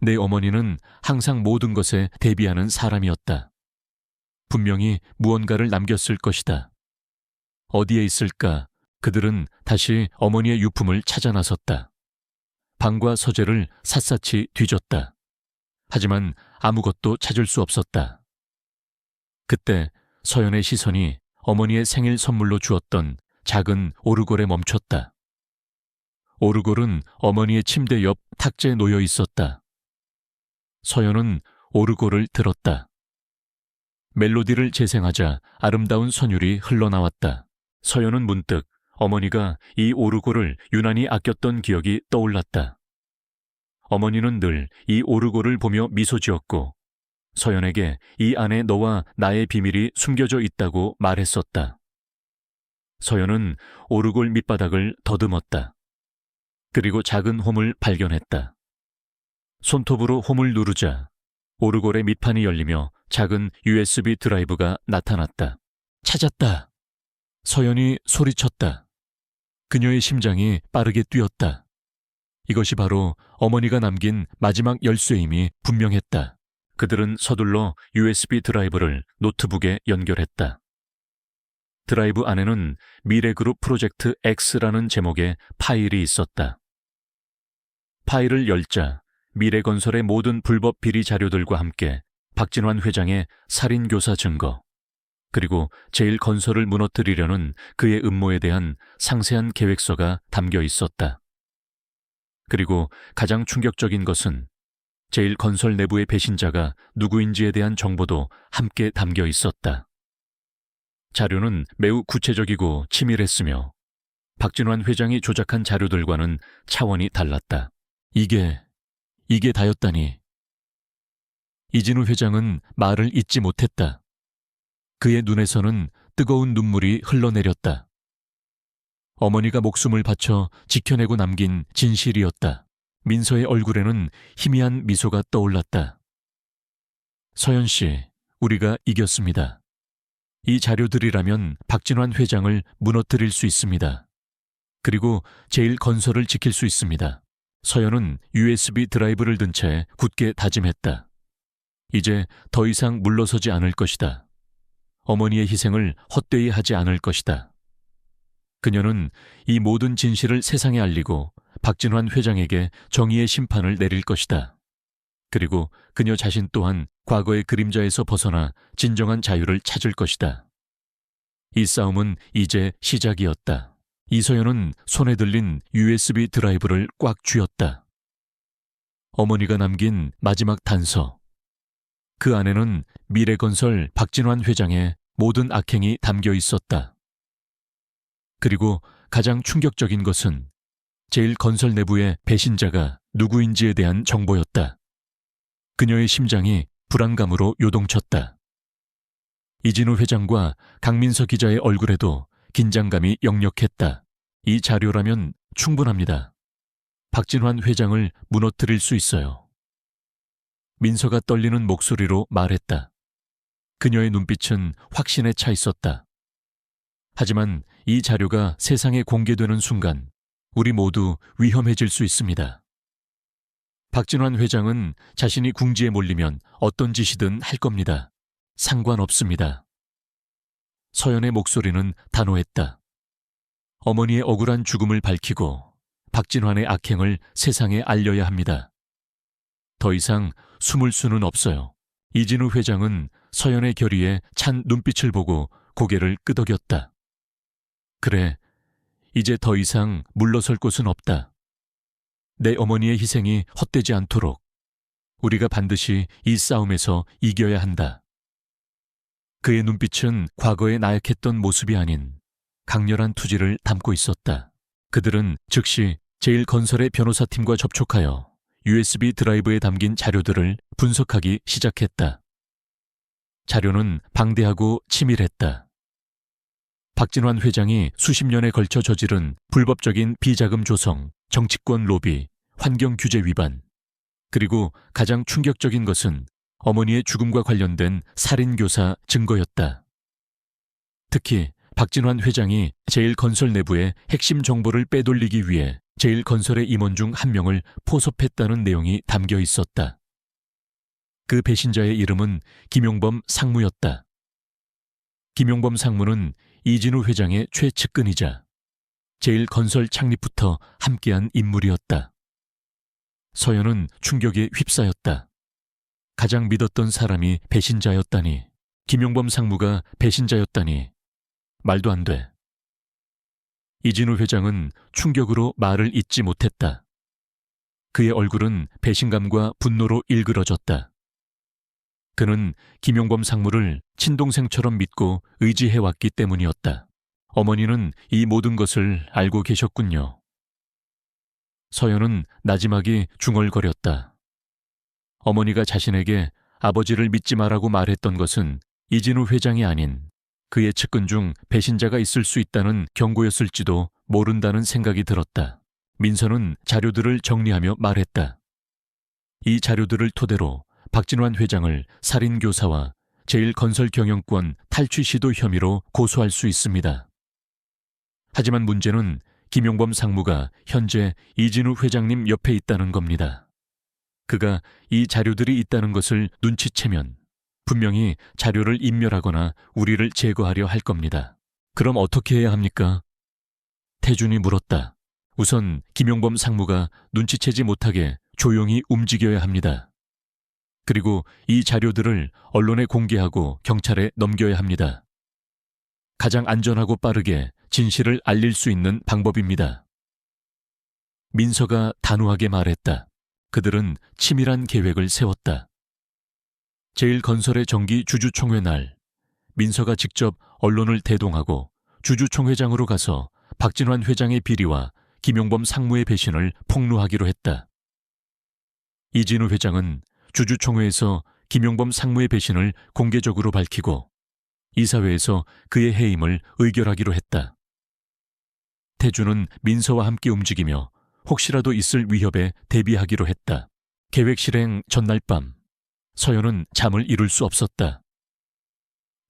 내 어머니는 항상 모든 것에 대비하는 사람이었다. 분명히 무언가를 남겼을 것이다. 어디에 있을까? 그들은 다시 어머니의 유품을 찾아 나섰다. 방과 서재를 샅샅이 뒤졌다. 하지만 아무것도 찾을 수 없었다. 그때 서연의 시선이 어머니의 생일 선물로 주었던 작은 오르골에 멈췄다. 오르골은 어머니의 침대 옆 탁자에 놓여 있었다. 서연은 오르골을 들었다. 멜로디를 재생하자 아름다운 선율이 흘러나왔다. 서연은 문득 어머니가 이 오르골을 유난히 아꼈던 기억이 떠올랐다. 어머니는 늘 이 오르골을 보며 미소 지었고 서연에게 이 안에 너와 나의 비밀이 숨겨져 있다고 말했었다. 서연은 오르골 밑바닥을 더듬었다. 그리고 작은 홈을 발견했다. 손톱으로 홈을 누르자 오르골의 밑판이 열리며 작은 USB 드라이브가 나타났다. 찾았다. 서연이 소리쳤다. 그녀의 심장이 빠르게 뛰었다. 이것이 바로 어머니가 남긴 마지막 열쇠임이 분명했다. 그들은 서둘러 USB 드라이브를 노트북에 연결했다. 드라이브 안에는 미래그룹 프로젝트 X라는 제목의 파일이 있었다. 파일을 열자 미래건설의 모든 불법 비리 자료들과 함께 박진환 회장의 살인교사 증거, 그리고 제일건설을 무너뜨리려는 그의 음모에 대한 상세한 계획서가 담겨 있었다. 그리고 가장 충격적인 것은 제일건설 내부의 배신자가 누구인지에 대한 정보도 함께 담겨 있었다. 자료는 매우 구체적이고 치밀했으며 박진환 회장이 조작한 자료들과는 차원이 달랐다. 이게 다였다니. 이진우 회장은 말을 잇지 못했다. 그의 눈에서는 뜨거운 눈물이 흘러내렸다. 어머니가 목숨을 바쳐 지켜내고 남긴 진실이었다. 민서의 얼굴에는 희미한 미소가 떠올랐다. 서연 씨, 우리가 이겼습니다. 이 자료들이라면 박진환 회장을 무너뜨릴 수 있습니다. 그리고 제일건설을 지킬 수 있습니다. 서연은 USB 드라이브를 든 채 굳게 다짐했다. 이제 더 이상 물러서지 않을 것이다. 어머니의 희생을 헛되이 하지 않을 것이다. 그녀는 이 모든 진실을 세상에 알리고 박진환 회장에게 정의의 심판을 내릴 것이다. 그리고 그녀 자신 또한 과거의 그림자에서 벗어나 진정한 자유를 찾을 것이다. 이 싸움은 이제 시작이었다. 이서연은 손에 들린 USB 드라이브를 꽉 쥐었다. 어머니가 남긴 마지막 단서. 그 안에는 미래건설 박진환 회장의 모든 악행이 담겨 있었다. 그리고 가장 충격적인 것은 제일건설 내부의 배신자가 누구인지에 대한 정보였다. 그녀의 심장이 불안감으로 요동쳤다. 이진우 회장과 강민서 기자의 얼굴에도 긴장감이 역력했다. 이 자료라면 충분합니다. 박진환 회장을 무너뜨릴 수 있어요. 민서가 떨리는 목소리로 말했다. 그녀의 눈빛은 확신에 차 있었다. 하지만 이 자료가 세상에 공개되는 순간 우리 모두 위험해질 수 있습니다. 박진환 회장은 자신이 궁지에 몰리면 어떤 짓이든 할 겁니다. 상관없습니다. 서연의 목소리는 단호했다. 어머니의 억울한 죽음을 밝히고 박진환의 악행을 세상에 알려야 합니다. 더 이상 숨을 수는 없어요. 이진우 회장은 서연의 결의에 찬 눈빛을 보고 고개를 끄덕였다. 그래, 이제 더 이상 물러설 곳은 없다. 내 어머니의 희생이 헛되지 않도록 우리가 반드시 이 싸움에서 이겨야 한다. 그의 눈빛은 과거에 나약했던 모습이 아닌 강렬한 투지를 담고 있었다. 그들은 즉시 제일건설의 변호사팀과 접촉하여 USB 드라이브에 담긴 자료들을 분석하기 시작했다. 자료는 방대하고 치밀했다. 박진환 회장이 수십 년에 걸쳐 저지른 불법적인 비자금 조성, 정치권 로비, 환경 규제 위반, 그리고 가장 충격적인 것은 어머니의 죽음과 관련된 살인교사 증거였다. 특히 박진환 회장이 제일건설 내부의 핵심 정보를 빼돌리기 위해 제일건설의 임원 중 한 명을 포섭했다는 내용이 담겨 있었다. 그 배신자의 이름은 김용범 상무였다. 김용범 상무는 이진우 회장의 최측근이자 제일건설 창립부터 함께한 인물이었다. 서연은 충격에 휩싸였다. 가장 믿었던 사람이 배신자였다니, 김용범 상무가 배신자였다니, 말도 안 돼. 이진우 회장은 충격으로 말을 잇지 못했다. 그의 얼굴은 배신감과 분노로 일그러졌다. 그는 김용범 상무를 친동생처럼 믿고 의지해왔기 때문이었다. 어머니는 이 모든 것을 알고 계셨군요. 서연은 나지막이 중얼거렸다. 어머니가 자신에게 아버지를 믿지 말라고 말했던 것은 이진우 회장이 아닌 그의 측근 중 배신자가 있을 수 있다는 경고였을지도 모른다는 생각이 들었다. 민서는 자료들을 정리하며 말했다. 이 자료들을 토대로 박진환 회장을 살인교사와 제일건설경영권 탈취 시도 혐의로 고소할 수 있습니다. 하지만 문제는 김용범 상무가 현재 이진우 회장님 옆에 있다는 겁니다. 그가 이 자료들이 있다는 것을 눈치채면 분명히 자료를 인멸하거나 우리를 제거하려 할 겁니다. 그럼 어떻게 해야 합니까? 태준이 물었다. 우선 김용범 상무가 눈치채지 못하게 조용히 움직여야 합니다. 그리고 이 자료들을 언론에 공개하고 경찰에 넘겨야 합니다. 가장 안전하고 빠르게 진실을 알릴 수 있는 방법입니다. 민서가 단호하게 말했다. 그들은 치밀한 계획을 세웠다. 제일건설의 정기 주주총회 날, 민서가 직접 언론을 대동하고 주주총회장으로 가서 박진환 회장의 비리와 김용범 상무의 배신을 폭로하기로 했다. 이진우 회장은 주주총회에서 김용범 상무의 배신을 공개적으로 밝히고 이사회에서 그의 해임을 의결하기로 했다. 태준은 민서와 함께 움직이며 혹시라도 있을 위협에 대비하기로 했다. 계획 실행 전날 밤, 서연은 잠을 이룰 수 없었다.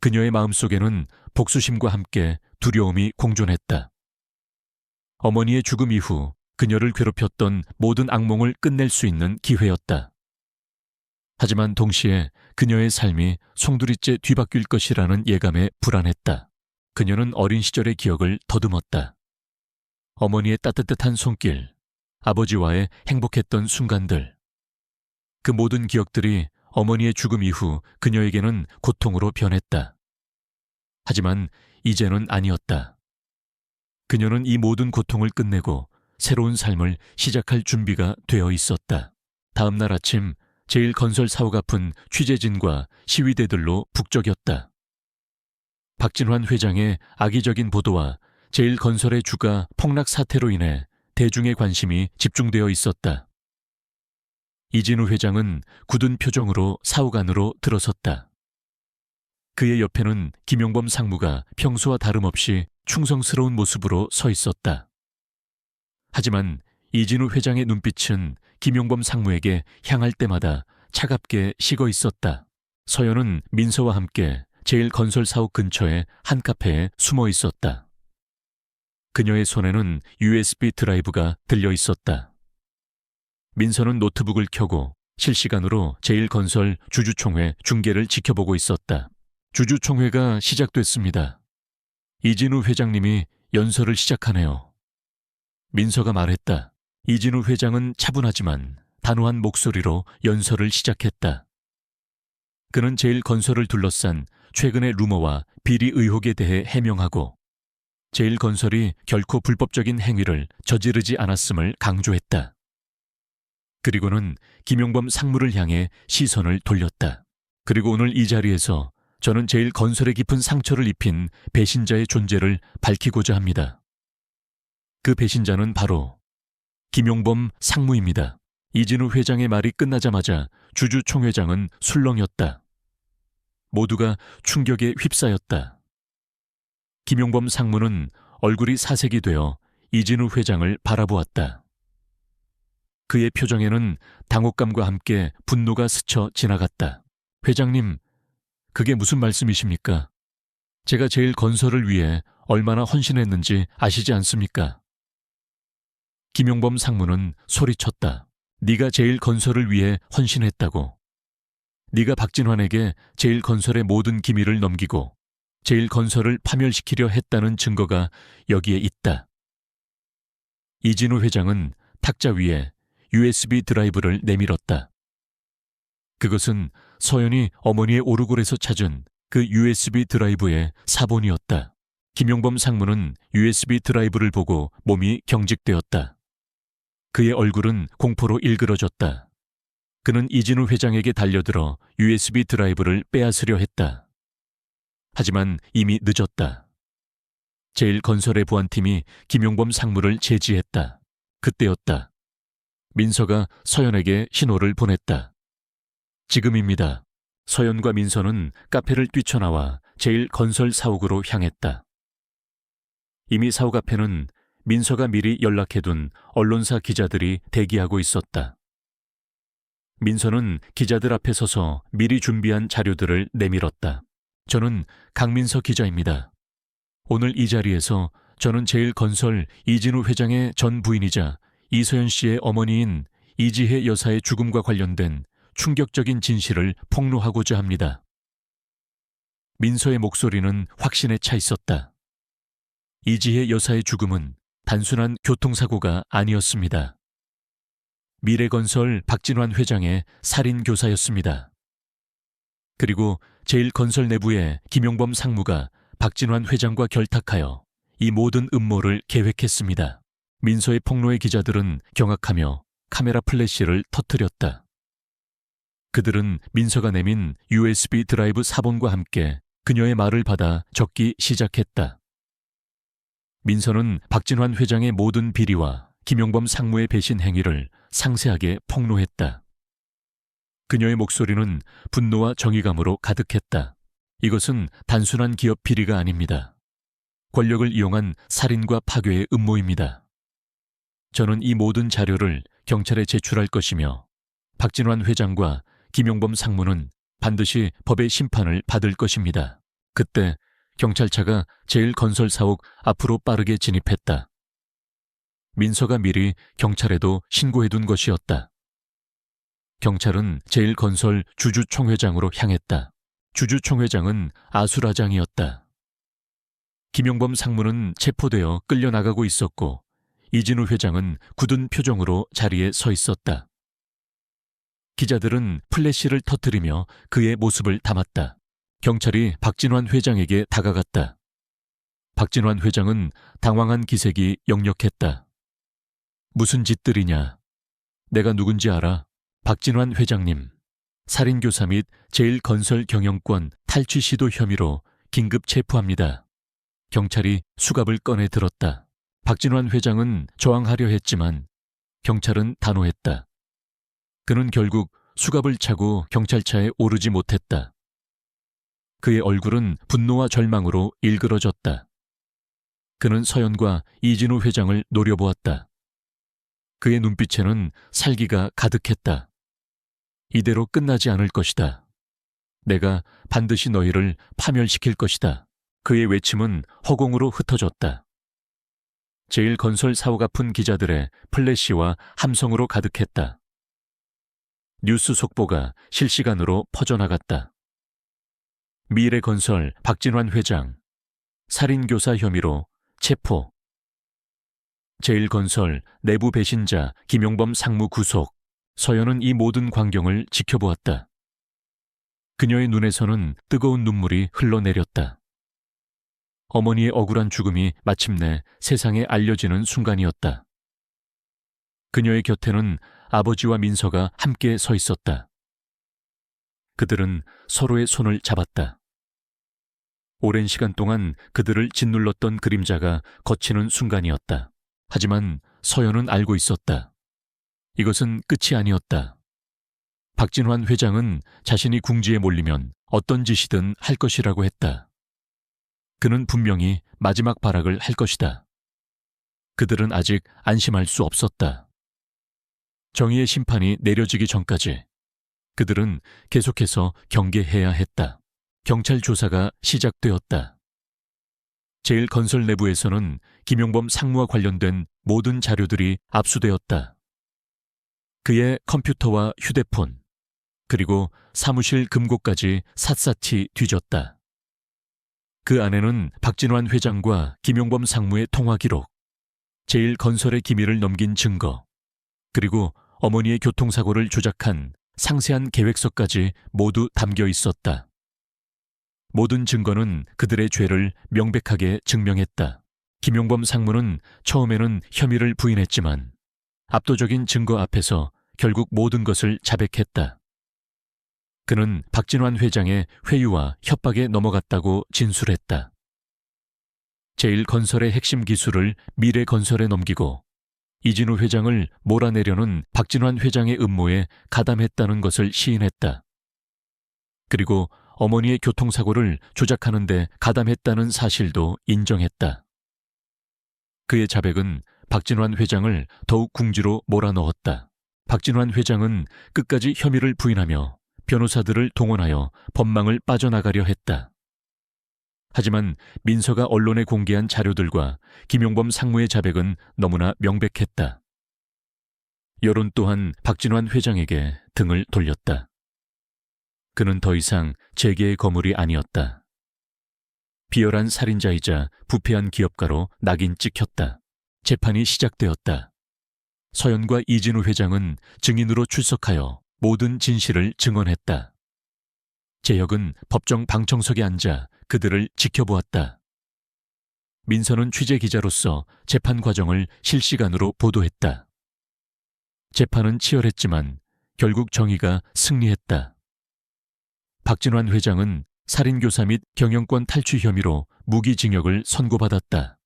그녀의 마음속에는 복수심과 함께 두려움이 공존했다. 어머니의 죽음 이후 그녀를 괴롭혔던 모든 악몽을 끝낼 수 있는 기회였다. 하지만 동시에 그녀의 삶이 송두리째 뒤바뀔 것이라는 예감에 불안했다. 그녀는 어린 시절의 기억을 더듬었다. 어머니의 따뜻한 손길, 아버지와의 행복했던 순간들. 그 모든 기억들이 어머니의 죽음 이후 그녀에게는 고통으로 변했다. 하지만 이제는 아니었다. 그녀는 이 모든 고통을 끝내고 새로운 삶을 시작할 준비가 되어 있었다. 다음 날 아침 제일건설 사옥 앞은 취재진과 시위대들로 북적였다. 박진환 회장의 악의적인 보도와 제일건설의 주가 폭락 사태로 인해 대중의 관심이 집중되어 있었다. 이진우 회장은 굳은 표정으로 사옥 안으로 들어섰다. 그의 옆에는 김용범 상무가 평소와 다름없이 충성스러운 모습으로 서 있었다. 하지만 이진우 회장의 눈빛은 김용범 상무에게 향할 때마다 차갑게 식어 있었다. 서연은 민서와 함께 제일건설 사옥 근처의 한 카페에 숨어 있었다. 그녀의 손에는 USB 드라이브가 들려 있었다. 민서는 노트북을 켜고 실시간으로 제일건설 주주총회 중계를 지켜보고 있었다. 주주총회가 시작됐습니다. 이진우 회장님이 연설을 시작하네요. 민서가 말했다. 이진우 회장은 차분하지만 단호한 목소리로 연설을 시작했다. 그는 제일건설을 둘러싼 최근의 루머와 비리 의혹에 대해 해명하고 제일건설이 결코 불법적인 행위를 저지르지 않았음을 강조했다. 그리고는 김용범 상무를 향해 시선을 돌렸다. 그리고 오늘 이 자리에서 저는 제일건설에 깊은 상처를 입힌 배신자의 존재를 밝히고자 합니다. 그 배신자는 바로 김용범 상무입니다. 이진우 회장의 말이 끝나자마자 주주총회장은 술렁였다. 모두가 충격에 휩싸였다. 김용범 상무는 얼굴이 사색이 되어 이진우 회장을 바라보았다. 그의 표정에는 당혹감과 함께 분노가 스쳐 지나갔다. 회장님, 그게 무슨 말씀이십니까? 제가 제일건설을 위해 얼마나 헌신했는지 아시지 않습니까? 김용범 상무는 소리쳤다. 네가 제일건설을 위해 헌신했다고. 네가 박진환에게 제일건설의 모든 기밀을 넘기고 제일건설을 파멸시키려 했다는 증거가 여기에 있다. 이진우 회장은 탁자 위에 USB 드라이브를 내밀었다. 그것은 서연이 어머니의 오르골에서 찾은 그 USB 드라이브의 사본이었다. 김용범 상무는 USB 드라이브를 보고 몸이 경직되었다. 그의 얼굴은 공포로 일그러졌다. 그는 이진우 회장에게 달려들어 USB 드라이브를 빼앗으려 했다. 하지만 이미 늦었다. 제일건설의 보안팀이 김용범 상무를 제지했다. 그때였다. 민서가 서연에게 신호를 보냈다. 지금입니다. 서연과 민서는 카페를 뛰쳐나와 제일건설 사옥으로 향했다. 이미 사옥 앞에는 민서가 미리 연락해둔 언론사 기자들이 대기하고 있었다. 민서는 기자들 앞에 서서 미리 준비한 자료들을 내밀었다. 저는 강민서 기자입니다. 오늘 이 자리에서 저는 제일건설 이진우 회장의 전 부인이자 이서연 씨의 어머니인 이지혜 여사의 죽음과 관련된 충격적인 진실을 폭로하고자 합니다. 민서의 목소리는 확신에 차 있었다. 이지혜 여사의 죽음은 단순한 교통사고가 아니었습니다. 미래건설 박진환 회장의 살인교사였습니다. 그리고 제일건설 내부의 김용범 상무가 박진환 회장과 결탁하여 이 모든 음모를 계획했습니다. 민서의 폭로에 기자들은 경악하며 카메라 플래시를 터뜨렸다. 그들은 민서가 내민 USB 드라이브 사본과 함께 그녀의 말을 받아 적기 시작했다. 민서는 박진환 회장의 모든 비리와 김용범 상무의 배신 행위를 상세하게 폭로했다. 그녀의 목소리는 분노와 정의감으로 가득했다. 이것은 단순한 기업 비리가 아닙니다. 권력을 이용한 살인과 파괴의 음모입니다. 저는 이 모든 자료를 경찰에 제출할 것이며 박진환 회장과 김용범 상무는 반드시 법의 심판을 받을 것입니다. 그때 경찰차가 제일건설 사옥 앞으로 빠르게 진입했다. 민서가 미리 경찰에도 신고해둔 것이었다. 경찰은 제일건설 주주총회장으로 향했다. 주주총회장은 아수라장이었다. 김용범 상무는 체포되어 끌려나가고 있었고 이진우 회장은 굳은 표정으로 자리에 서 있었다. 기자들은 플래시를 터뜨리며 그의 모습을 담았다. 경찰이 박진환 회장에게 다가갔다. 박진환 회장은 당황한 기색이 역력했다. 무슨 짓들이냐? 내가 누군지 알아? 박진환 회장님, 살인교사 및 제일건설 경영권 탈취 시도 혐의로 긴급 체포합니다. 경찰이 수갑을 꺼내 들었다. 박진환 회장은 저항하려 했지만 경찰은 단호했다. 그는 결국 수갑을 차고 경찰차에 오르지 못했다. 그의 얼굴은 분노와 절망으로 일그러졌다. 그는 서연과 이진우 회장을 노려보았다. 그의 눈빛에는 살기가 가득했다. 이대로 끝나지 않을 것이다. 내가 반드시 너희를 파멸시킬 것이다. 그의 외침은 허공으로 흩어졌다. 제일건설 사옥 앞은 기자들의 플래시와 함성으로 가득했다. 뉴스 속보가 실시간으로 퍼져나갔다. 미래건설 박진환 회장, 살인교사 혐의로 체포. 제일건설 내부 배신자 김용범 상무 구속. 서연은 이 모든 광경을 지켜보았다. 그녀의 눈에서는 뜨거운 눈물이 흘러내렸다. 어머니의 억울한 죽음이 마침내 세상에 알려지는 순간이었다. 그녀의 곁에는 아버지와 민서가 함께 서 있었다. 그들은 서로의 손을 잡았다. 오랜 시간 동안 그들을 짓눌렀던 그림자가 걷히는 순간이었다. 하지만 서연은 알고 있었다. 이것은 끝이 아니었다. 박진환 회장은 자신이 궁지에 몰리면 어떤 짓이든 할 것이라고 했다. 그는 분명히 마지막 발악을 할 것이다. 그들은 아직 안심할 수 없었다. 정의의 심판이 내려지기 전까지 그들은 계속해서 경계해야 했다. 경찰 조사가 시작되었다. 제일건설 내부에서는 김용범 상무와 관련된 모든 자료들이 압수되었다. 그의 컴퓨터와 휴대폰, 그리고 사무실 금고까지 샅샅이 뒤졌다. 그 안에는 박진환 회장과 김용범 상무의 통화 기록, 제일건설의 기밀을 넘긴 증거, 그리고 어머니의 교통사고를 조작한 상세한 계획서까지 모두 담겨 있었다. 모든 증거는 그들의 죄를 명백하게 증명했다. 김용범 상무는 처음에는 혐의를 부인했지만 압도적인 증거 앞에서 결국 모든 것을 자백했다. 그는 박진환 회장의 회유와 협박에 넘어갔다고 진술했다. 제일건설의 핵심 기술을 미래건설에 넘기고 이진우 회장을 몰아내려는 박진환 회장의 음모에 가담했다는 것을 시인했다. 그리고 어머니의 교통사고를 조작하는 데 가담했다는 사실도 인정했다. 그의 자백은 박진환 회장을 더욱 궁지로 몰아넣었다. 박진환 회장은 끝까지 혐의를 부인하며 변호사들을 동원하여 법망을 빠져나가려 했다. 하지만 민서가 언론에 공개한 자료들과 김용범 상무의 자백은 너무나 명백했다. 여론 또한 박진환 회장에게 등을 돌렸다. 그는 더 이상 재계의 거물이 아니었다. 비열한 살인자이자 부패한 기업가로 낙인 찍혔다. 재판이 시작되었다. 서연과 이진우 회장은 증인으로 출석하여 모든 진실을 증언했다. 재혁은 법정 방청석에 앉아 그들을 지켜보았다. 민서는 취재기자로서 재판 과정을 실시간으로 보도했다. 재판은 치열했지만 결국 정의가 승리했다. 박진환 회장은 살인교사 및 경영권 탈취 혐의로 무기징역을 선고받았다.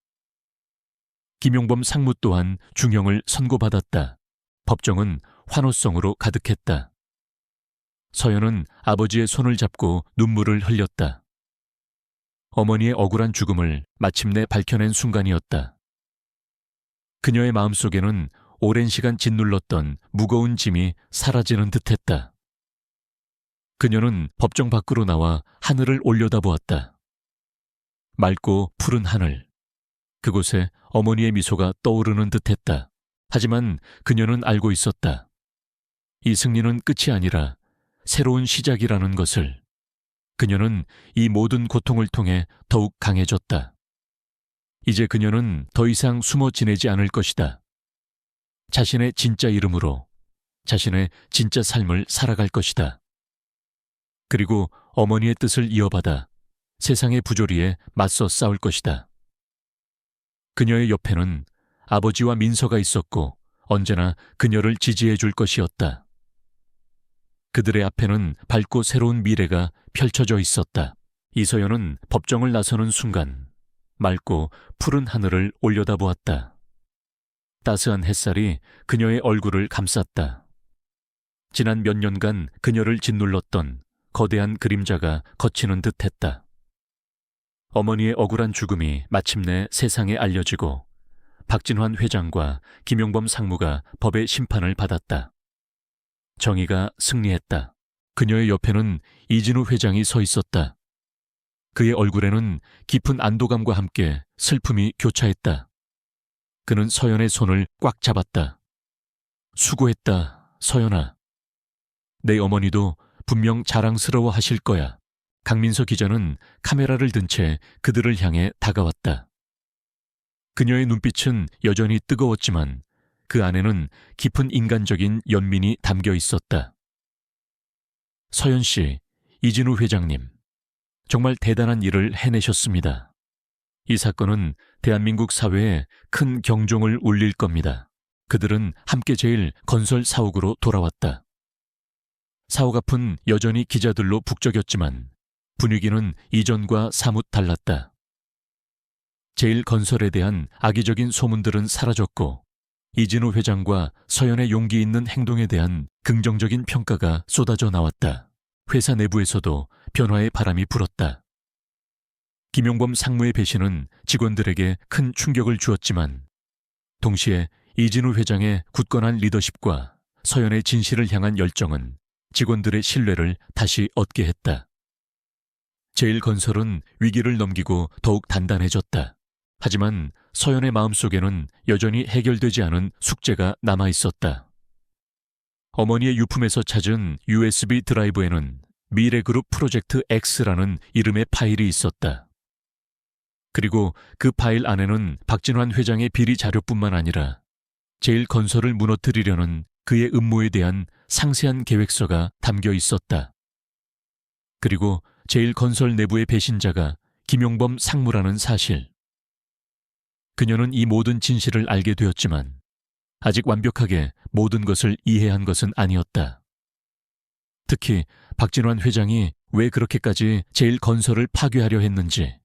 김용범 상무 또한 중형을 선고받았다. 법정은 환호성으로 가득했다. 서연은 아버지의 손을 잡고 눈물을 흘렸다. 어머니의 억울한 죽음을 마침내 밝혀낸 순간이었다. 그녀의 마음속에는 오랜 시간 짓눌렀던 무거운 짐이 사라지는 듯했다. 그녀는 법정 밖으로 나와 하늘을 올려다보았다. 맑고 푸른 하늘. 그곳에 어머니의 미소가 떠오르는 듯했다. 하지만 그녀는 알고 있었다. 이 승리는 끝이 아니라 새로운 시작이라는 것을. 그녀는 이 모든 고통을 통해 더욱 강해졌다. 이제 그녀는 더 이상 숨어 지내지 않을 것이다. 자신의 진짜 이름으로 자신의 진짜 삶을 살아갈 것이다. 그리고 어머니의 뜻을 이어받아 세상의 부조리에 맞서 싸울 것이다. 그녀의 옆에는 아버지와 민서가 있었고 언제나 그녀를 지지해 줄 것이었다. 그들의 앞에는 밝고 새로운 미래가 펼쳐져 있었다. 이서연은 법정을 나서는 순간 맑고 푸른 하늘을 올려다보았다. 따스한 햇살이 그녀의 얼굴을 감쌌다. 지난 몇 년간 그녀를 짓눌렀던 거대한 그림자가 걷히는 듯했다. 어머니의 억울한 죽음이 마침내 세상에 알려지고 박진환 회장과 김용범 상무가 법의 심판을 받았다. 정의가 승리했다. 그녀의 옆에는 이진우 회장이 서 있었다. 그의 얼굴에는 깊은 안도감과 함께 슬픔이 교차했다. 그는 서연의 손을 꽉 잡았다. 수고했다, 서연아. 내 어머니도 분명 자랑스러워 하실 거야. 강민서 기자는 카메라를 든 채 그들을 향해 다가왔다. 그녀의 눈빛은 여전히 뜨거웠지만 그 안에는 깊은 인간적인 연민이 담겨 있었다. 서연 씨, 이진우 회장님, 정말 대단한 일을 해내셨습니다. 이 사건은 대한민국 사회에 큰 경종을 울릴 겁니다. 그들은 함께 제일 건설 사옥으로 돌아왔다. 사옥 앞은 여전히 기자들로 북적였지만 분위기는 이전과 사뭇 달랐다. 제일 건설에 대한 악의적인 소문들은 사라졌고 이진우 회장과 서연의 용기 있는 행동에 대한 긍정적인 평가가 쏟아져 나왔다. 회사 내부에서도 변화의 바람이 불었다. 김용범 상무의 배신은 직원들에게 큰 충격을 주었지만 동시에 이진우 회장의 굳건한 리더십과 서연의 진실을 향한 열정은 직원들의 신뢰를 다시 얻게 했다. 제일건설은 위기를 넘기고 더욱 단단해졌다. 하지만 서연의 마음속에는 여전히 해결되지 않은 숙제가 남아있었다. 어머니의 유품에서 찾은 USB 드라이브에는 미래그룹 프로젝트 X라는 이름의 파일이 있었다. 그리고 그 파일 안에는 박진환 회장의 비리 자료뿐만 아니라 제일건설을 무너뜨리려는 그의 음모에 대한 상세한 계획서가 담겨 있었다. 그리고 제일건설 내부의 배신자가 김용범 상무라는 사실. 그녀는 이 모든 진실을 알게 되었지만 아직 완벽하게 모든 것을 이해한 것은 아니었다. 특히 박진환 회장이 왜 그렇게까지 제일건설을 파괴하려 했는지,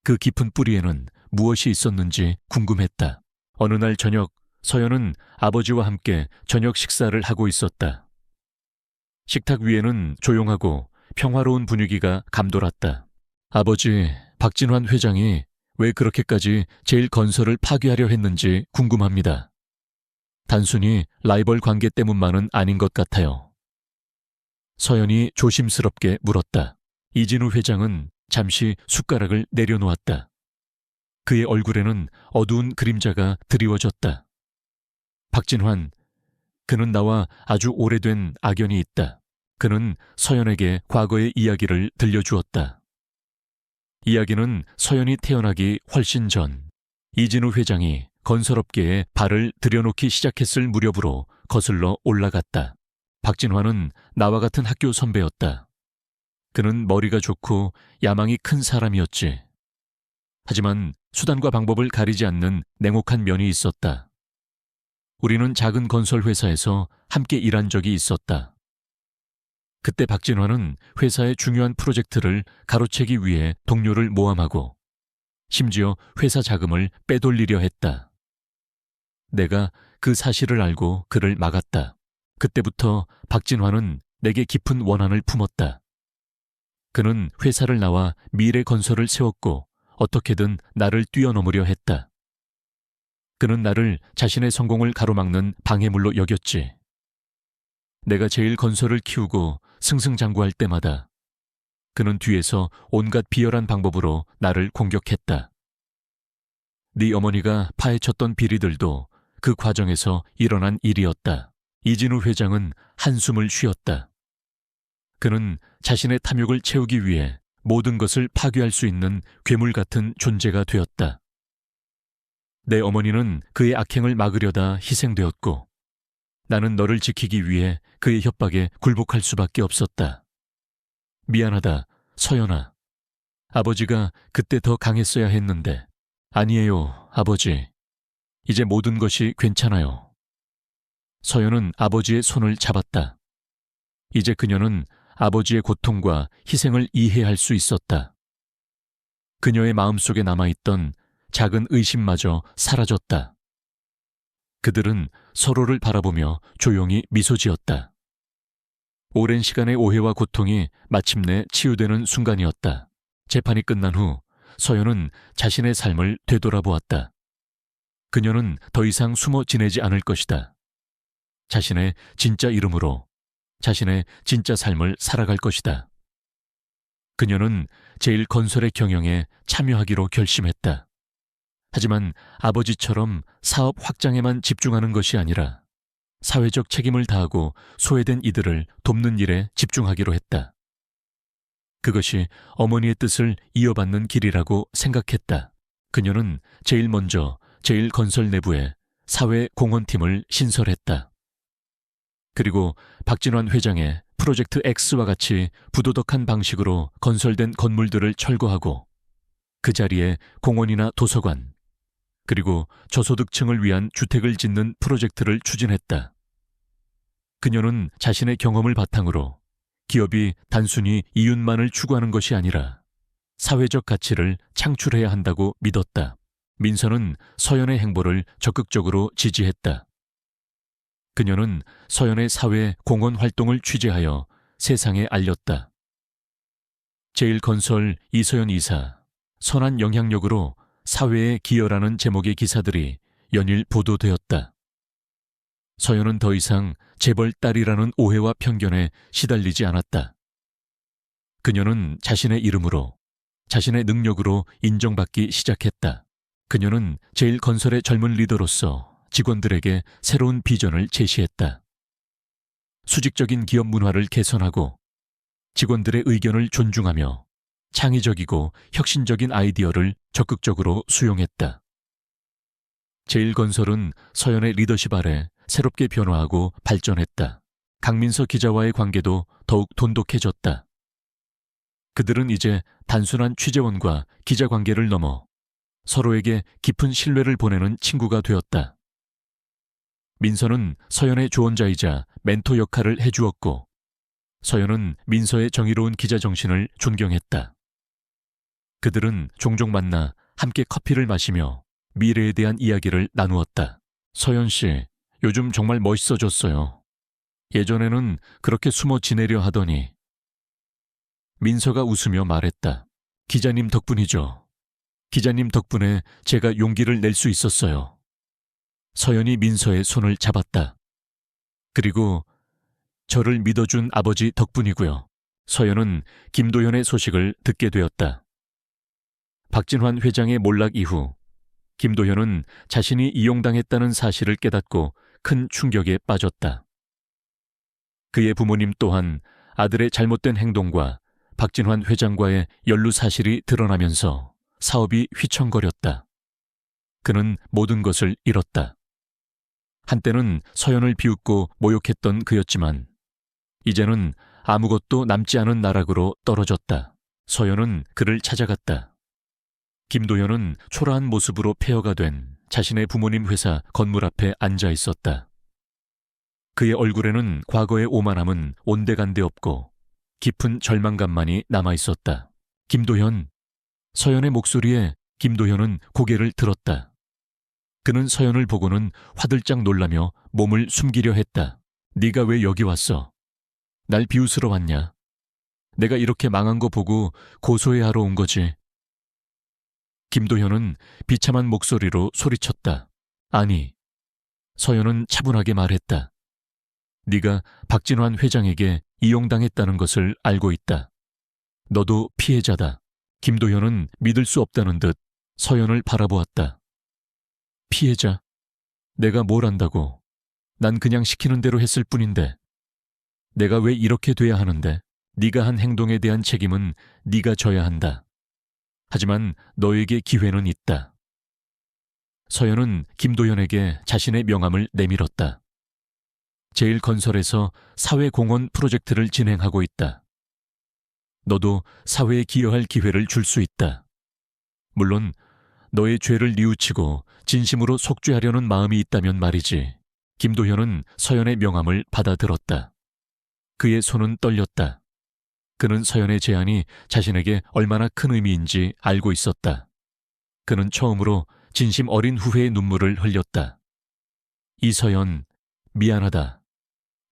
그 깊은 뿌리에는 무엇이 있었는지 궁금했다. 어느 날 저녁 서연은 아버지와 함께 저녁 식사를 하고 있었다. 식탁 위에는 조용하고 평화로운 분위기가 감돌았다. 아버지, 박진환 회장이 왜 그렇게까지 제일건설을 파괴하려 했는지 궁금합니다. 단순히 라이벌 관계 때문만은 아닌 것 같아요. 서연이 조심스럽게 물었다. 이진우 회장은 잠시 숟가락을 내려놓았다. 그의 얼굴에는 어두운 그림자가 드리워졌다. 박진환, 그는 나와 아주 오래된 악연이 있다. 그는 서연에게 과거의 이야기를 들려주었다. 이야기는 서연이 태어나기 훨씬 전 이진우 회장이 건설업계에 발을 들여놓기 시작했을 무렵으로 거슬러 올라갔다. 박진환은 나와 같은 학교 선배였다. 그는 머리가 좋고 야망이 큰 사람이었지. 하지만 수단과 방법을 가리지 않는 냉혹한 면이 있었다. 우리는 작은 건설 회사에서 함께 일한 적이 있었다. 그때 박진환은 회사의 중요한 프로젝트를 가로채기 위해 동료를 모함하고 심지어 회사 자금을 빼돌리려 했다. 내가 그 사실을 알고 그를 막았다. 그때부터 박진환은 내게 깊은 원한을 품었다. 그는 회사를 나와 미래 건설을 세웠고 어떻게든 나를 뛰어넘으려 했다. 그는 나를 자신의 성공을 가로막는 방해물로 여겼지. 내가 제일 건설을 키우고 승승장구할 때마다 그는 뒤에서 온갖 비열한 방법으로 나를 공격했다. 네 어머니가 파헤쳤던 비리들도 그 과정에서 일어난 일이었다. 이진우 회장은 한숨을 쉬었다. 그는 자신의 탐욕을 채우기 위해 모든 것을 파괴할 수 있는 괴물 같은 존재가 되었다. 내 어머니는 그의 악행을 막으려다 희생되었고 나는 너를 지키기 위해 그의 협박에 굴복할 수밖에 없었다. 미안하다, 서연아. 아버지가 그때 더 강했어야 했는데. 아니에요, 아버지. 이제 모든 것이 괜찮아요. 서연은 아버지의 손을 잡았다. 이제 그녀는 아버지의 고통과 희생을 이해할 수 있었다. 그녀의 마음속에 남아있던 작은 의심마저 사라졌다. 그들은 서로를 바라보며 조용히 미소 지었다. 오랜 시간의 오해와 고통이 마침내 치유되는 순간이었다. 재판이 끝난 후 서연은 자신의 삶을 되돌아보았다. 그녀는 더 이상 숨어 지내지 않을 것이다. 자신의 진짜 이름으로 자신의 진짜 삶을 살아갈 것이다. 그녀는 제1건설의 경영에 참여하기로 결심했다. 하지만 아버지처럼 사업 확장에만 집중하는 것이 아니라 사회적 책임을 다하고 소외된 이들을 돕는 일에 집중하기로 했다. 그것이 어머니의 뜻을 이어받는 길이라고 생각했다. 그녀는 제일 먼저 제1건설 내부에 사회공헌팀을 신설했다. 그리고 박진환 회장의 프로젝트 X와 같이 부도덕한 방식으로 건설된 건물들을 철거하고 그 자리에 공원이나 도서관, 그리고 저소득층을 위한 주택을 짓는 프로젝트를 추진했다. 그녀는 자신의 경험을 바탕으로 기업이 단순히 이윤만을 추구하는 것이 아니라 사회적 가치를 창출해야 한다고 믿었다. 민서는 서연의 행보를 적극적으로 지지했다. 그녀는 서연의 사회 공헌 활동을 취재하여 세상에 알렸다. 제1건설 이서연 이사, 선한 영향력으로 사회에 기여라는 제목의 기사들이 연일 보도되었다. 서연은 더 이상 재벌 딸이라는 오해와 편견에 시달리지 않았다. 그녀는 자신의 이름으로, 자신의 능력으로 인정받기 시작했다. 그녀는 제1건설의 젊은 리더로서 직원들에게 새로운 비전을 제시했다. 수직적인 기업 문화를 개선하고 직원들의 의견을 존중하며 창의적이고 혁신적인 아이디어를 적극적으로 수용했다. 제1건설은 서연의 리더십 아래 새롭게 변화하고 발전했다. 강민서 기자와의 관계도 더욱 돈독해졌다. 그들은 이제 단순한 취재원과 기자 관계를 넘어 서로에게 깊은 신뢰를 보내는 친구가 되었다. 민서는 서연의 조언자이자 멘토 역할을 해주었고 서연은 민서의 정의로운 기자 정신을 존경했다. 그들은 종종 만나 함께 커피를 마시며 미래에 대한 이야기를 나누었다. 서연 씨, 요즘 정말 멋있어졌어요. 예전에는 그렇게 숨어 지내려 하더니. 민서가 웃으며 말했다. 기자님 덕분이죠. 기자님 덕분에 제가 용기를 낼 수 있었어요. 서연이 민서의 손을 잡았다. 그리고 저를 믿어준 아버지 덕분이고요. 서연은 김도현의 소식을 듣게 되었다. 박진환 회장의 몰락 이후 김도현은 자신이 이용당했다는 사실을 깨닫고 큰 충격에 빠졌다. 그의 부모님 또한 아들의 잘못된 행동과 박진환 회장과의 연루 사실이 드러나면서 사업이 휘청거렸다. 그는 모든 것을 잃었다. 한때는 서연을 비웃고 모욕했던 그였지만 이제는 아무것도 남지 않은 나락으로 떨어졌다. 서연은 그를 찾아갔다. 김도현은 초라한 모습으로 폐허가 된 자신의 부모님 회사 건물 앞에 앉아 있었다. 그의 얼굴에는 과거의 오만함은 온데간데 없고 깊은 절망감만이 남아 있었다. 김도현. 서연의 목소리에 김도현은 고개를 들었다. 그는 서연을 보고는 화들짝 놀라며 몸을 숨기려 했다. 네가 왜 여기 왔어? 날 비웃으러 왔냐? 내가 이렇게 망한 거 보고 고소해 하러 온 거지. 김도현은 비참한 목소리로 소리쳤다. 아니. 서연은 차분하게 말했다. 네가 박진환 회장에게 이용당했다는 것을 알고 있다. 너도 피해자다. 김도현은 믿을 수 없다는 듯 서연을 바라보았다. 피해자? 내가 뭘 안다고? 난 그냥 시키는 대로 했을 뿐인데. 내가 왜 이렇게 돼야 하는데? 네가 한 행동에 대한 책임은 네가 져야 한다. 하지만 너에게 기회는 있다. 서연은 김도현에게 자신의 명함을 내밀었다. 제일건설에서 사회공헌 프로젝트를 진행하고 있다. 너도 사회에 기여할 기회를 줄 수 있다. 물론 너의 죄를 뉘우치고 진심으로 속죄하려는 마음이 있다면 말이지. 김도현은 서연의 명함을 받아들었다. 그의 손은 떨렸다. 그는 서연의 제안이 자신에게 얼마나 큰 의미인지 알고 있었다. 그는 처음으로 진심 어린 후회의 눈물을 흘렸다. 이서연, 미안하다.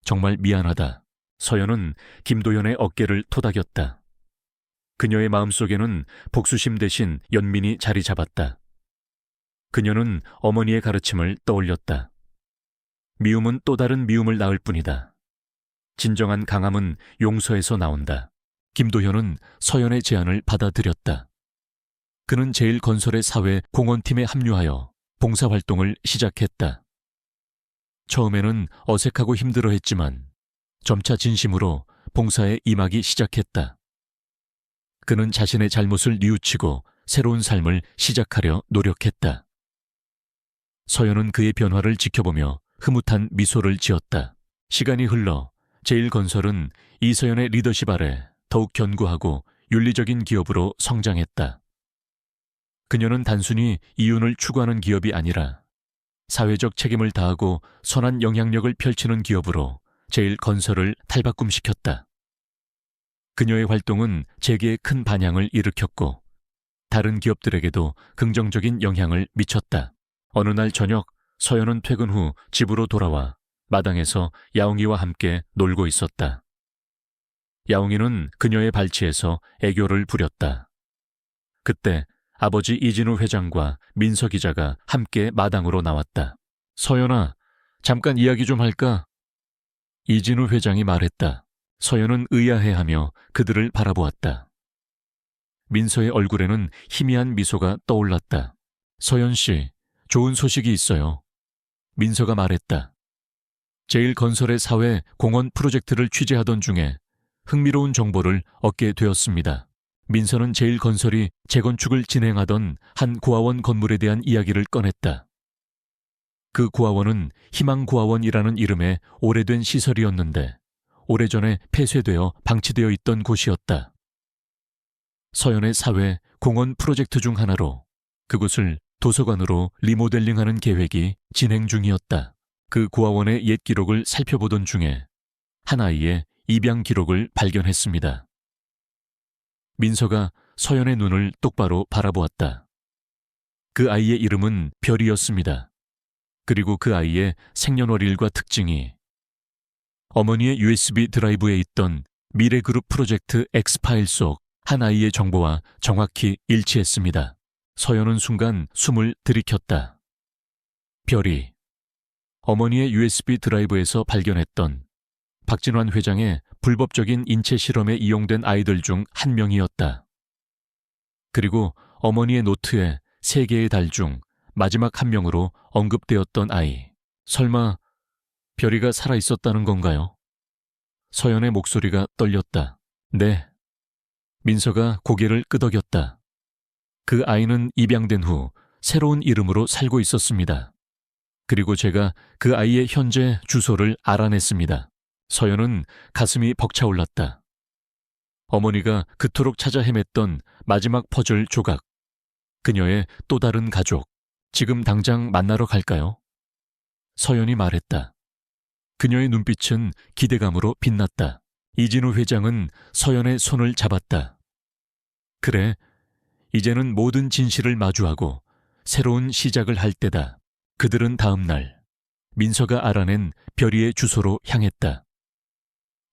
정말 미안하다. 서연은 김도현의 어깨를 토닥였다. 그녀의 마음속에는 복수심 대신 연민이 자리 잡았다. 그녀는 어머니의 가르침을 떠올렸다. 미움은 또 다른 미움을 낳을 뿐이다. 진정한 강함은 용서에서 나온다. 김도현은 서연의 제안을 받아들였다. 그는 제일건설의 사회 공헌팀에 합류하여 봉사활동을 시작했다. 처음에는 어색하고 힘들어했지만 점차 진심으로 봉사에 임하기 시작했다. 그는 자신의 잘못을 뉘우치고 새로운 삶을 시작하려 노력했다. 서연은 그의 변화를 지켜보며 흐뭇한 미소를 지었다. 시간이 흘러 제일건설은 이서연의 리더십 아래 더욱 견고하고 윤리적인 기업으로 성장했다. 그녀는 단순히 이윤을 추구하는 기업이 아니라 사회적 책임을 다하고 선한 영향력을 펼치는 기업으로 제일건설을 탈바꿈시켰다. 그녀의 활동은 재계에 큰 반향을 일으켰고 다른 기업들에게도 긍정적인 영향을 미쳤다. 어느 날 저녁 서연은 퇴근 후 집으로 돌아와 마당에서 야옹이와 함께 놀고 있었다. 야옹이는 그녀의 발치에서 애교를 부렸다. 그때 아버지 이진우 회장과 민서 기자가 함께 마당으로 나왔다. 서연아, 잠깐 이야기 좀 할까? 이진우 회장이 말했다. 서연은 의아해하며 그들을 바라보았다. 민서의 얼굴에는 희미한 미소가 떠올랐다. 서연 씨, 좋은 소식이 있어요. 민서가 말했다. 제일건설의 사회 공헌 프로젝트를 취재하던 중에 흥미로운 정보를 얻게 되었습니다. 민서는 제일건설이 재건축을 진행하던 한 고아원 건물에 대한 이야기를 꺼냈다. 그 고아원은 희망고아원이라는 이름의 오래된 시설이었는데 오래전에 폐쇄되어 방치되어 있던 곳이었다. 서연의 사회 공헌 프로젝트 중 하나로 그곳을 도서관으로 리모델링하는 계획이 진행 중이었다. 그 고아원의 옛 기록을 살펴보던 중에 한 아이의 입양 기록을 발견했습니다. 민서가 서연의 눈을 똑바로 바라보았다. 그 아이의 이름은 별이었습니다. 그리고 그 아이의 생년월일과 특징이 어머니의 USB 드라이브에 있던 미래그룹 프로젝트 X파일 속 한 아이의 정보와 정확히 일치했습니다. 서연은 순간 숨을 들이켰다. 별이 어머니의 USB 드라이브에서 발견했던 박진환 회장의 불법적인 인체 실험에 이용된 아이들 중 한 명이었다. 그리고 어머니의 노트에 3개의 달 중 마지막 한 명으로 언급되었던 아이. 설마 별이가 살아있었다는 건가요? 서연의 목소리가 떨렸다. 네. 민서가 고개를 끄덕였다. 그 아이는 입양된 후 새로운 이름으로 살고 있었습니다. 그리고 제가 그 아이의 현재 주소를 알아냈습니다. 서연은 가슴이 벅차올랐다. 어머니가 그토록 찾아 헤맸던 마지막 퍼즐 조각. 그녀의 또 다른 가족. 지금 당장 만나러 갈까요? 서연이 말했다. 그녀의 눈빛은 기대감으로 빛났다. 이진우 회장은 서연의 손을 잡았다. 그래, 이제는 모든 진실을 마주하고 새로운 시작을 할 때다. 그들은 다음 날 민서가 알아낸 별이의 주소로 향했다.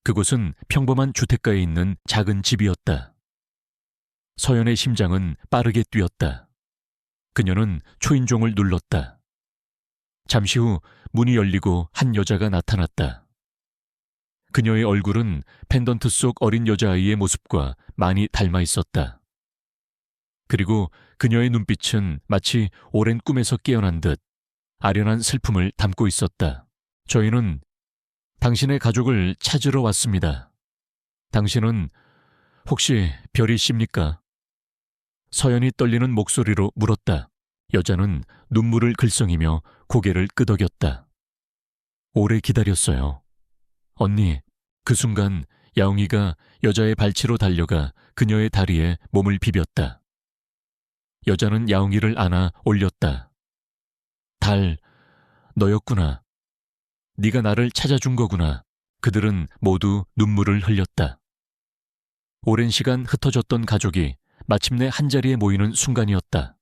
그곳은 평범한 주택가에 있는 작은 집이었다. 서연의 심장은 빠르게 뛰었다. 그녀는 초인종을 눌렀다. 잠시 후 문이 열리고 한 여자가 나타났다. 그녀의 얼굴은 펜던트 속 어린 여자아이의 모습과 많이 닮아 있었다. 그리고 그녀의 눈빛은 마치 오랜 꿈에서 깨어난 듯 아련한 슬픔을 담고 있었다. 저희는 당신의 가족을 찾으러 왔습니다. 당신은 혹시 별이 씨입니까? 서연이 떨리는 목소리로 물었다. 여자는 눈물을 글썽이며 고개를 끄덕였다. 오래 기다렸어요. 언니, 그 순간 야옹이가 여자의 발치로 달려가 그녀의 다리에 몸을 비볐다. 여자는 야옹이를 안아 올렸다. 달, 너였구나. 네가 나를 찾아준 거구나. 그들은 모두 눈물을 흘렸다. 오랜 시간 흩어졌던 가족이 마침내 한자리에 모이는 순간이었다.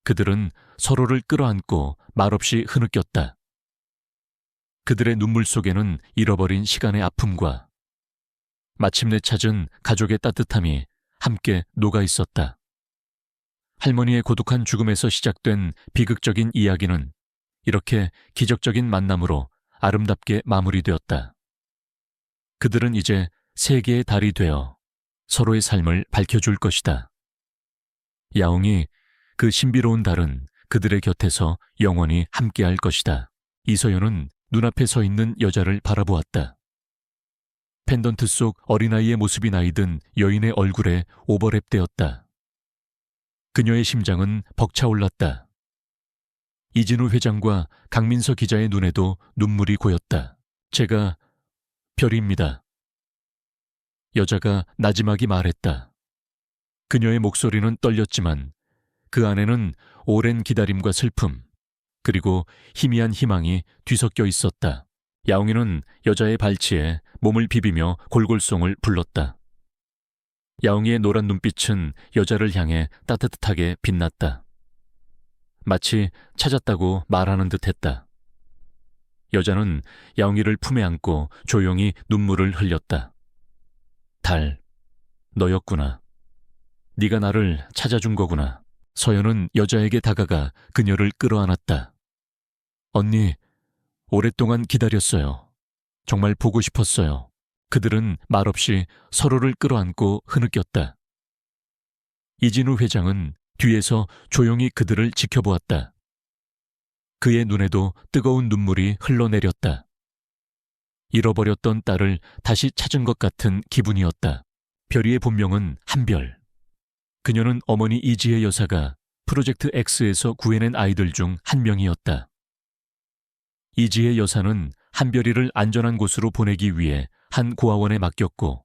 그들은 서로를 끌어안고 말없이 흐느꼈다. 그들의 눈물 속에는 잃어버린 시간의 아픔과 마침내 찾은 가족의 따뜻함이 함께 녹아 있었다. 할머니의 고독한 죽음에서 시작된 비극적인 이야기는 이렇게 기적적인 만남으로 아름답게 마무리되었다. 그들은 이제 3개의 달이 되어 서로의 삶을 밝혀줄 것이다. 야옹이, 그 신비로운 달은 그들의 곁에서 영원히 함께할 것이다. 이서연은 눈앞에 서 있는 여자를 바라보았다. 펜던트 속 어린아이의 모습이 나이든 여인의 얼굴에 오버랩되었다. 그녀의 심장은 벅차올랐다. 이진우 회장과 강민서 기자의 눈에도 눈물이 고였다. 제가 별입니다. 여자가 나지막이 말했다. 그녀의 목소리는 떨렸지만 그 안에는 오랜 기다림과 슬픔, 그리고 희미한 희망이 뒤섞여 있었다. 야옹이는 여자의 발치에 몸을 비비며 골골송을 불렀다. 야옹이의 노란 눈빛은 여자를 향해 따뜻하게 빛났다. 마치 찾았다고 말하는 듯 했다. 여자는 야옹이를 품에 안고 조용히 눈물을 흘렸다. 달, 너였구나. 네가 나를 찾아준 거구나. 서연은 여자에게 다가가 그녀를 끌어안았다. 언니, 오랫동안 기다렸어요. 정말 보고 싶었어요. 그들은 말없이 서로를 끌어안고 흐느꼈다. 이진우 회장은 뒤에서 조용히 그들을 지켜보았다. 그의 눈에도 뜨거운 눈물이 흘러내렸다. 잃어버렸던 딸을 다시 찾은 것 같은 기분이었다. 별이의 본명은 한별. 그녀는 어머니 이지혜 여사가 프로젝트 X에서 구해낸 아이들 중 한 명이었다. 이지혜 여사는 한별이를 안전한 곳으로 보내기 위해 한 고아원에 맡겼고,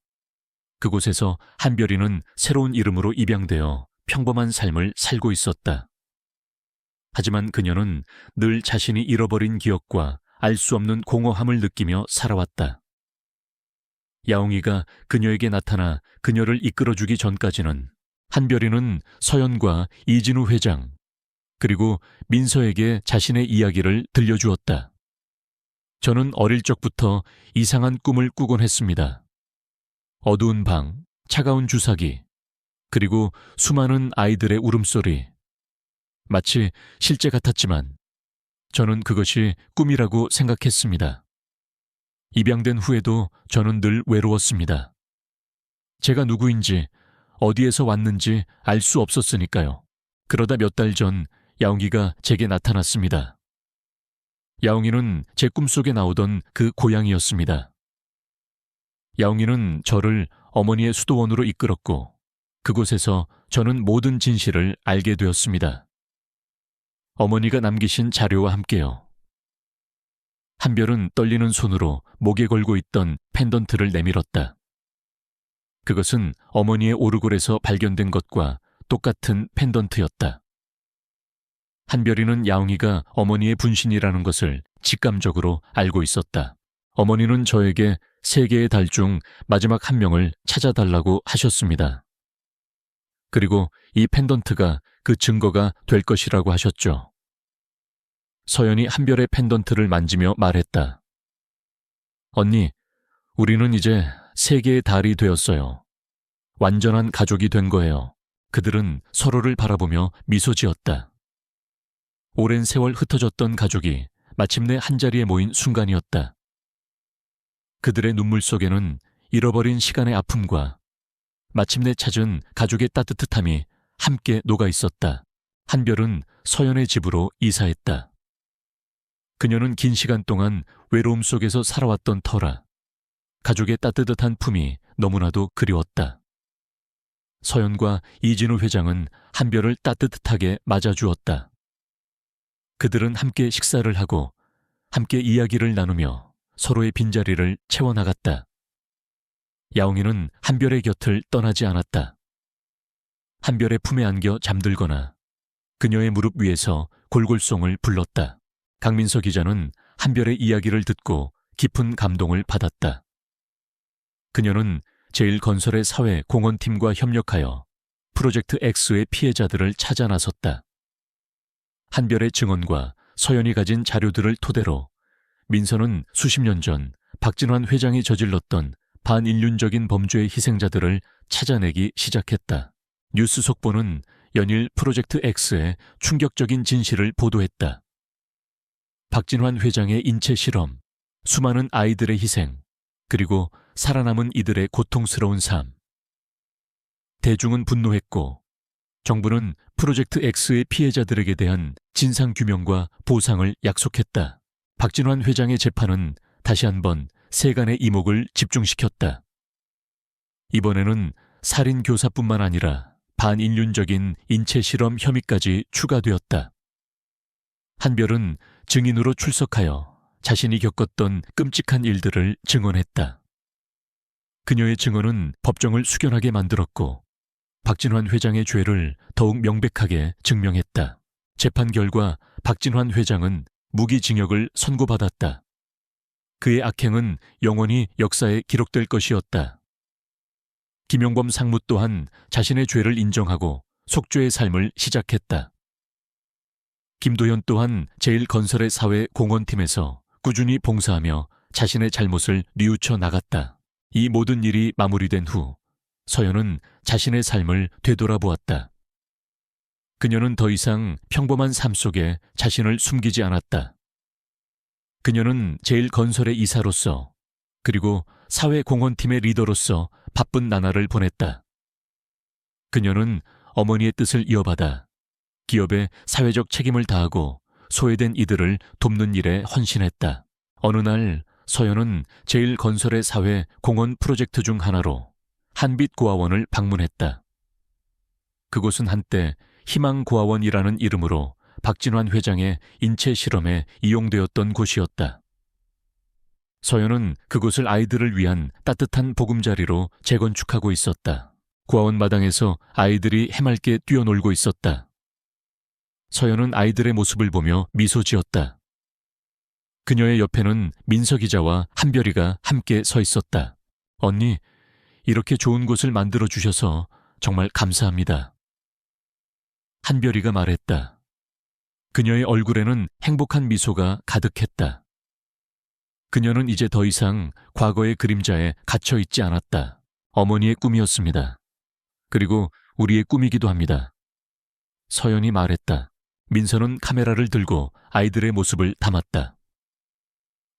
그곳에서 한별이는 새로운 이름으로 입양되어 평범한 삶을 살고 있었다. 하지만 그녀는 늘 자신이 잃어버린 기억과 알 수 없는 공허함을 느끼며 살아왔다. 야옹이가 그녀에게 나타나 그녀를 이끌어주기 전까지는 한별이는 서연과 이진우 회장, 그리고 민서에게 자신의 이야기를 들려주었다. 저는 어릴 적부터 이상한 꿈을 꾸곤 했습니다. 어두운 방, 차가운 주사기, 그리고 수많은 아이들의 울음소리. 마치 실제 같았지만 저는 그것이 꿈이라고 생각했습니다. 입양된 후에도 저는 늘 외로웠습니다. 제가 누구인지, 어디에서 왔는지 알 수 없었으니까요. 그러다 몇 달 전 야옹이가 제게 나타났습니다. 야옹이는 제 꿈속에 나오던 그 고양이였습니다. 야옹이는 저를 어머니의 수도원으로 이끌었고 그곳에서 저는 모든 진실을 알게 되었습니다. 어머니가 남기신 자료와 함께요. 한별은 떨리는 손으로 목에 걸고 있던 펜던트를 내밀었다. 그것은 어머니의 오르골에서 발견된 것과 똑같은 펜던트였다. 한별이는 야옹이가 어머니의 분신이라는 것을 직감적으로 알고 있었다. 어머니는 저에게 3개의 달 중 마지막 한 명을 찾아달라고 하셨습니다. 그리고 이 펜던트가 그 증거가 될 것이라고 하셨죠. 서연이 한별의 펜던트를 만지며 말했다. 언니, 우리는 이제 3개의 달이 되었어요. 완전한 가족이 된 거예요. 그들은 서로를 바라보며 미소 지었다. 오랜 세월 흩어졌던 가족이 마침내 한자리에 모인 순간이었다. 그들의 눈물 속에는 잃어버린 시간의 아픔과 마침내 찾은 가족의 따뜻함이 함께 녹아 있었다. 한별은 서연의 집으로 이사했다. 그녀는 긴 시간 동안 외로움 속에서 살아왔던 터라 가족의 따뜻한 품이 너무나도 그리웠다. 서연과 이진우 회장은 한별을 따뜻하게 맞아주었다. 그들은 함께 식사를 하고 함께 이야기를 나누며 서로의 빈자리를 채워나갔다. 야옹이는 한별의 곁을 떠나지 않았다. 한별의 품에 안겨 잠들거나 그녀의 무릎 위에서 골골송을 불렀다. 강민서 기자는 한별의 이야기를 듣고 깊은 감동을 받았다. 그녀는 제1건설의 사회 공헌팀과 협력하여 프로젝트 X의 피해자들을 찾아 나섰다. 한별의 증언과 서연이 가진 자료들을 토대로 민서는 수십 년 전 박진환 회장이 저질렀던 반인륜적인 범죄의 희생자들을 찾아내기 시작했다. 뉴스 속보는 연일 프로젝트 X의 충격적인 진실을 보도했다. 박진환 회장의 인체 실험, 수많은 아이들의 희생, 그리고 살아남은 이들의 고통스러운 삶. 대중은 분노했고 정부는 프로젝트 X의 피해자들에게 대한 진상규명과 보상을 약속했다. 박진환 회장의 재판은 다시 한번 세간의 이목을 집중시켰다. 이번에는 살인 교사뿐만 아니라 반인륜적인 인체 실험 혐의까지 추가되었다. 한별은 증인으로 출석하여 자신이 겪었던 끔찍한 일들을 증언했다. 그녀의 증언은 법정을 숙연하게 만들었고 박진환 회장의 죄를 더욱 명백하게 증명했다. 재판 결과 박진환 회장은 무기징역을 선고받았다. 그의 악행은 영원히 역사에 기록될 것이었다. 김용범 상무 또한 자신의 죄를 인정하고 속죄의 삶을 시작했다. 김도현 또한 제1건설의 사회 공헌팀에서 꾸준히 봉사하며 자신의 잘못을 뉘우쳐 나갔다. 이 모든 일이 마무리된 후 서연은 자신의 삶을 되돌아보았다. 그녀는 더 이상 평범한 삶 속에 자신을 숨기지 않았다. 그녀는 제1건설의 이사로서 그리고 사회공헌팀의 리더로서 바쁜 나날을 보냈다. 그녀는 어머니의 뜻을 이어받아 기업의 사회적 책임을 다하고 소외된 이들을 돕는 일에 헌신했다. 어느 날 서연은 제1건설의 사회 공헌 프로젝트 중 하나로 한빛고아원을 방문했다. 그곳은 한때 희망고아원이라는 이름으로 박진환 회장의 인체 실험에 이용되었던 곳이었다. 서연은 그곳을 아이들을 위한 따뜻한 보금자리로 재건축하고 있었다. 고아원 마당에서 아이들이 해맑게 뛰어놀고 있었다. 서연은 아이들의 모습을 보며 미소 지었다. 그녀의 옆에는 민서 기자와 한별이가 함께 서 있었다. 언니, 이렇게 좋은 곳을 만들어 주셔서 정말 감사합니다. 한별이가 말했다. 그녀의 얼굴에는 행복한 미소가 가득했다. 그녀는 이제 더 이상 과거의 그림자에 갇혀 있지 않았다. 어머니의 꿈이었습니다. 그리고 우리의 꿈이기도 합니다. 서연이 말했다. 민서는 카메라를 들고 아이들의 모습을 담았다.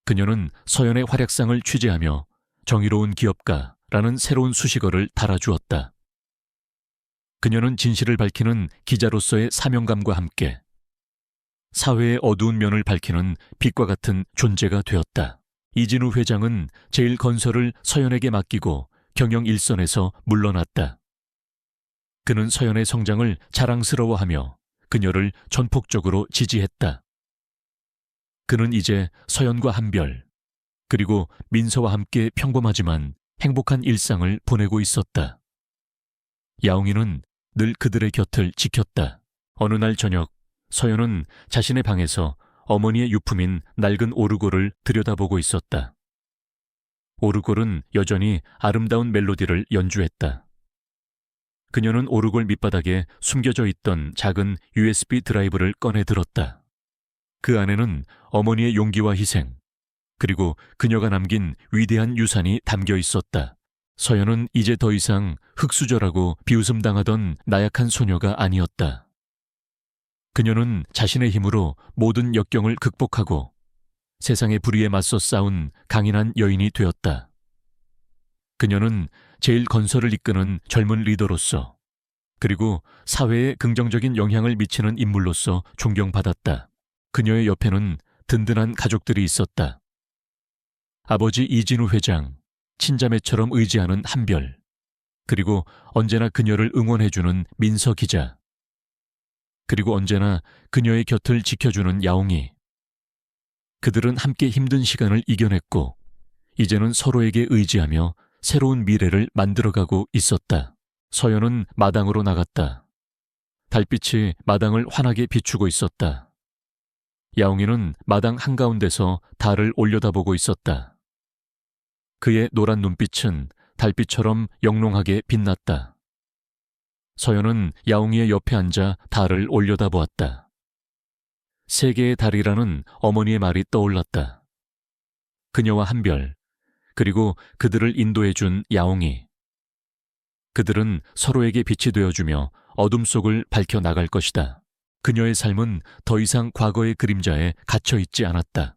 그녀는 서연의 활약상을 취재하며 정의로운 기업가라는 새로운 수식어를 달아주었다. 그녀는 진실을 밝히는 기자로서의 사명감과 함께 사회의 어두운 면을 밝히는 빛과 같은 존재가 되었다. 이진우 회장은 제일건설을 서연에게 맡기고 경영 일선에서 물러났다. 그는 서연의 성장을 자랑스러워하며 그녀를 전폭적으로 지지했다. 그는 이제 서연과 한별, 그리고 민서와 함께 평범하지만 행복한 일상을 보내고 있었다. 야옹이는 늘 그들의 곁을 지켰다. 어느 날 저녁, 서연은 자신의 방에서 어머니의 유품인 낡은 오르골을 들여다보고 있었다. 오르골은 여전히 아름다운 멜로디를 연주했다. 그녀는 오르골 밑바닥에 숨겨져 있던 작은 USB 드라이브를 꺼내 들었다. 그 안에는 어머니의 용기와 희생, 그리고 그녀가 남긴 위대한 유산이 담겨 있었다. 서연은 이제 더 이상 흙수저라고 비웃음당하던 나약한 소녀가 아니었다. 그녀는 자신의 힘으로 모든 역경을 극복하고 세상의 불의에 맞서 싸운 강인한 여인이 되었다. 그녀는 제일건설을 이끄는 젊은 리더로서, 그리고 사회에 긍정적인 영향을 미치는 인물로서 존경받았다. 그녀의 옆에는 든든한 가족들이 있었다. 아버지 이진우 회장, 친자매처럼 의지하는 한별, 그리고 언제나 그녀를 응원해주는 민서 기자, 그리고 언제나 그녀의 곁을 지켜주는 야옹이. 그들은 함께 힘든 시간을 이겨냈고 이제는 서로에게 의지하며 새로운 미래를 만들어가고 있었다. 서연은 마당으로 나갔다. 달빛이 마당을 환하게 비추고 있었다. 야옹이는 마당 한가운데서 달을 올려다보고 있었다. 그의 노란 눈빛은 달빛처럼 영롱하게 빛났다. 서연은 야옹이의 옆에 앉아 달을 올려다보았다. 세계의 달이라는 어머니의 말이 떠올랐다. 그녀와 한별, 그리고 그들을 인도해준 야옹이. 그들은 서로에게 빛이 되어주며 어둠 속을 밝혀나갈 것이다. 그녀의 삶은 더 이상 과거의 그림자에 갇혀있지 않았다.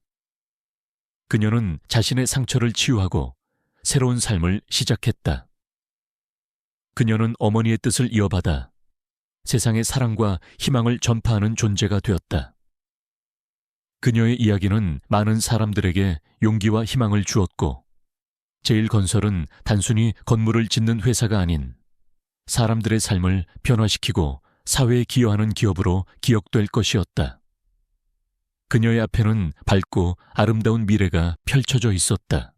그녀는 자신의 상처를 치유하고 새로운 삶을 시작했다. 그녀는 어머니의 뜻을 이어받아 세상의 사랑과 희망을 전파하는 존재가 되었다. 그녀의 이야기는 많은 사람들에게 용기와 희망을 주었고, 제일건설은 단순히 건물을 짓는 회사가 아닌 사람들의 삶을 변화시키고 사회에 기여하는 기업으로 기억될 것이었다. 그녀의 앞에는 밝고 아름다운 미래가 펼쳐져 있었다.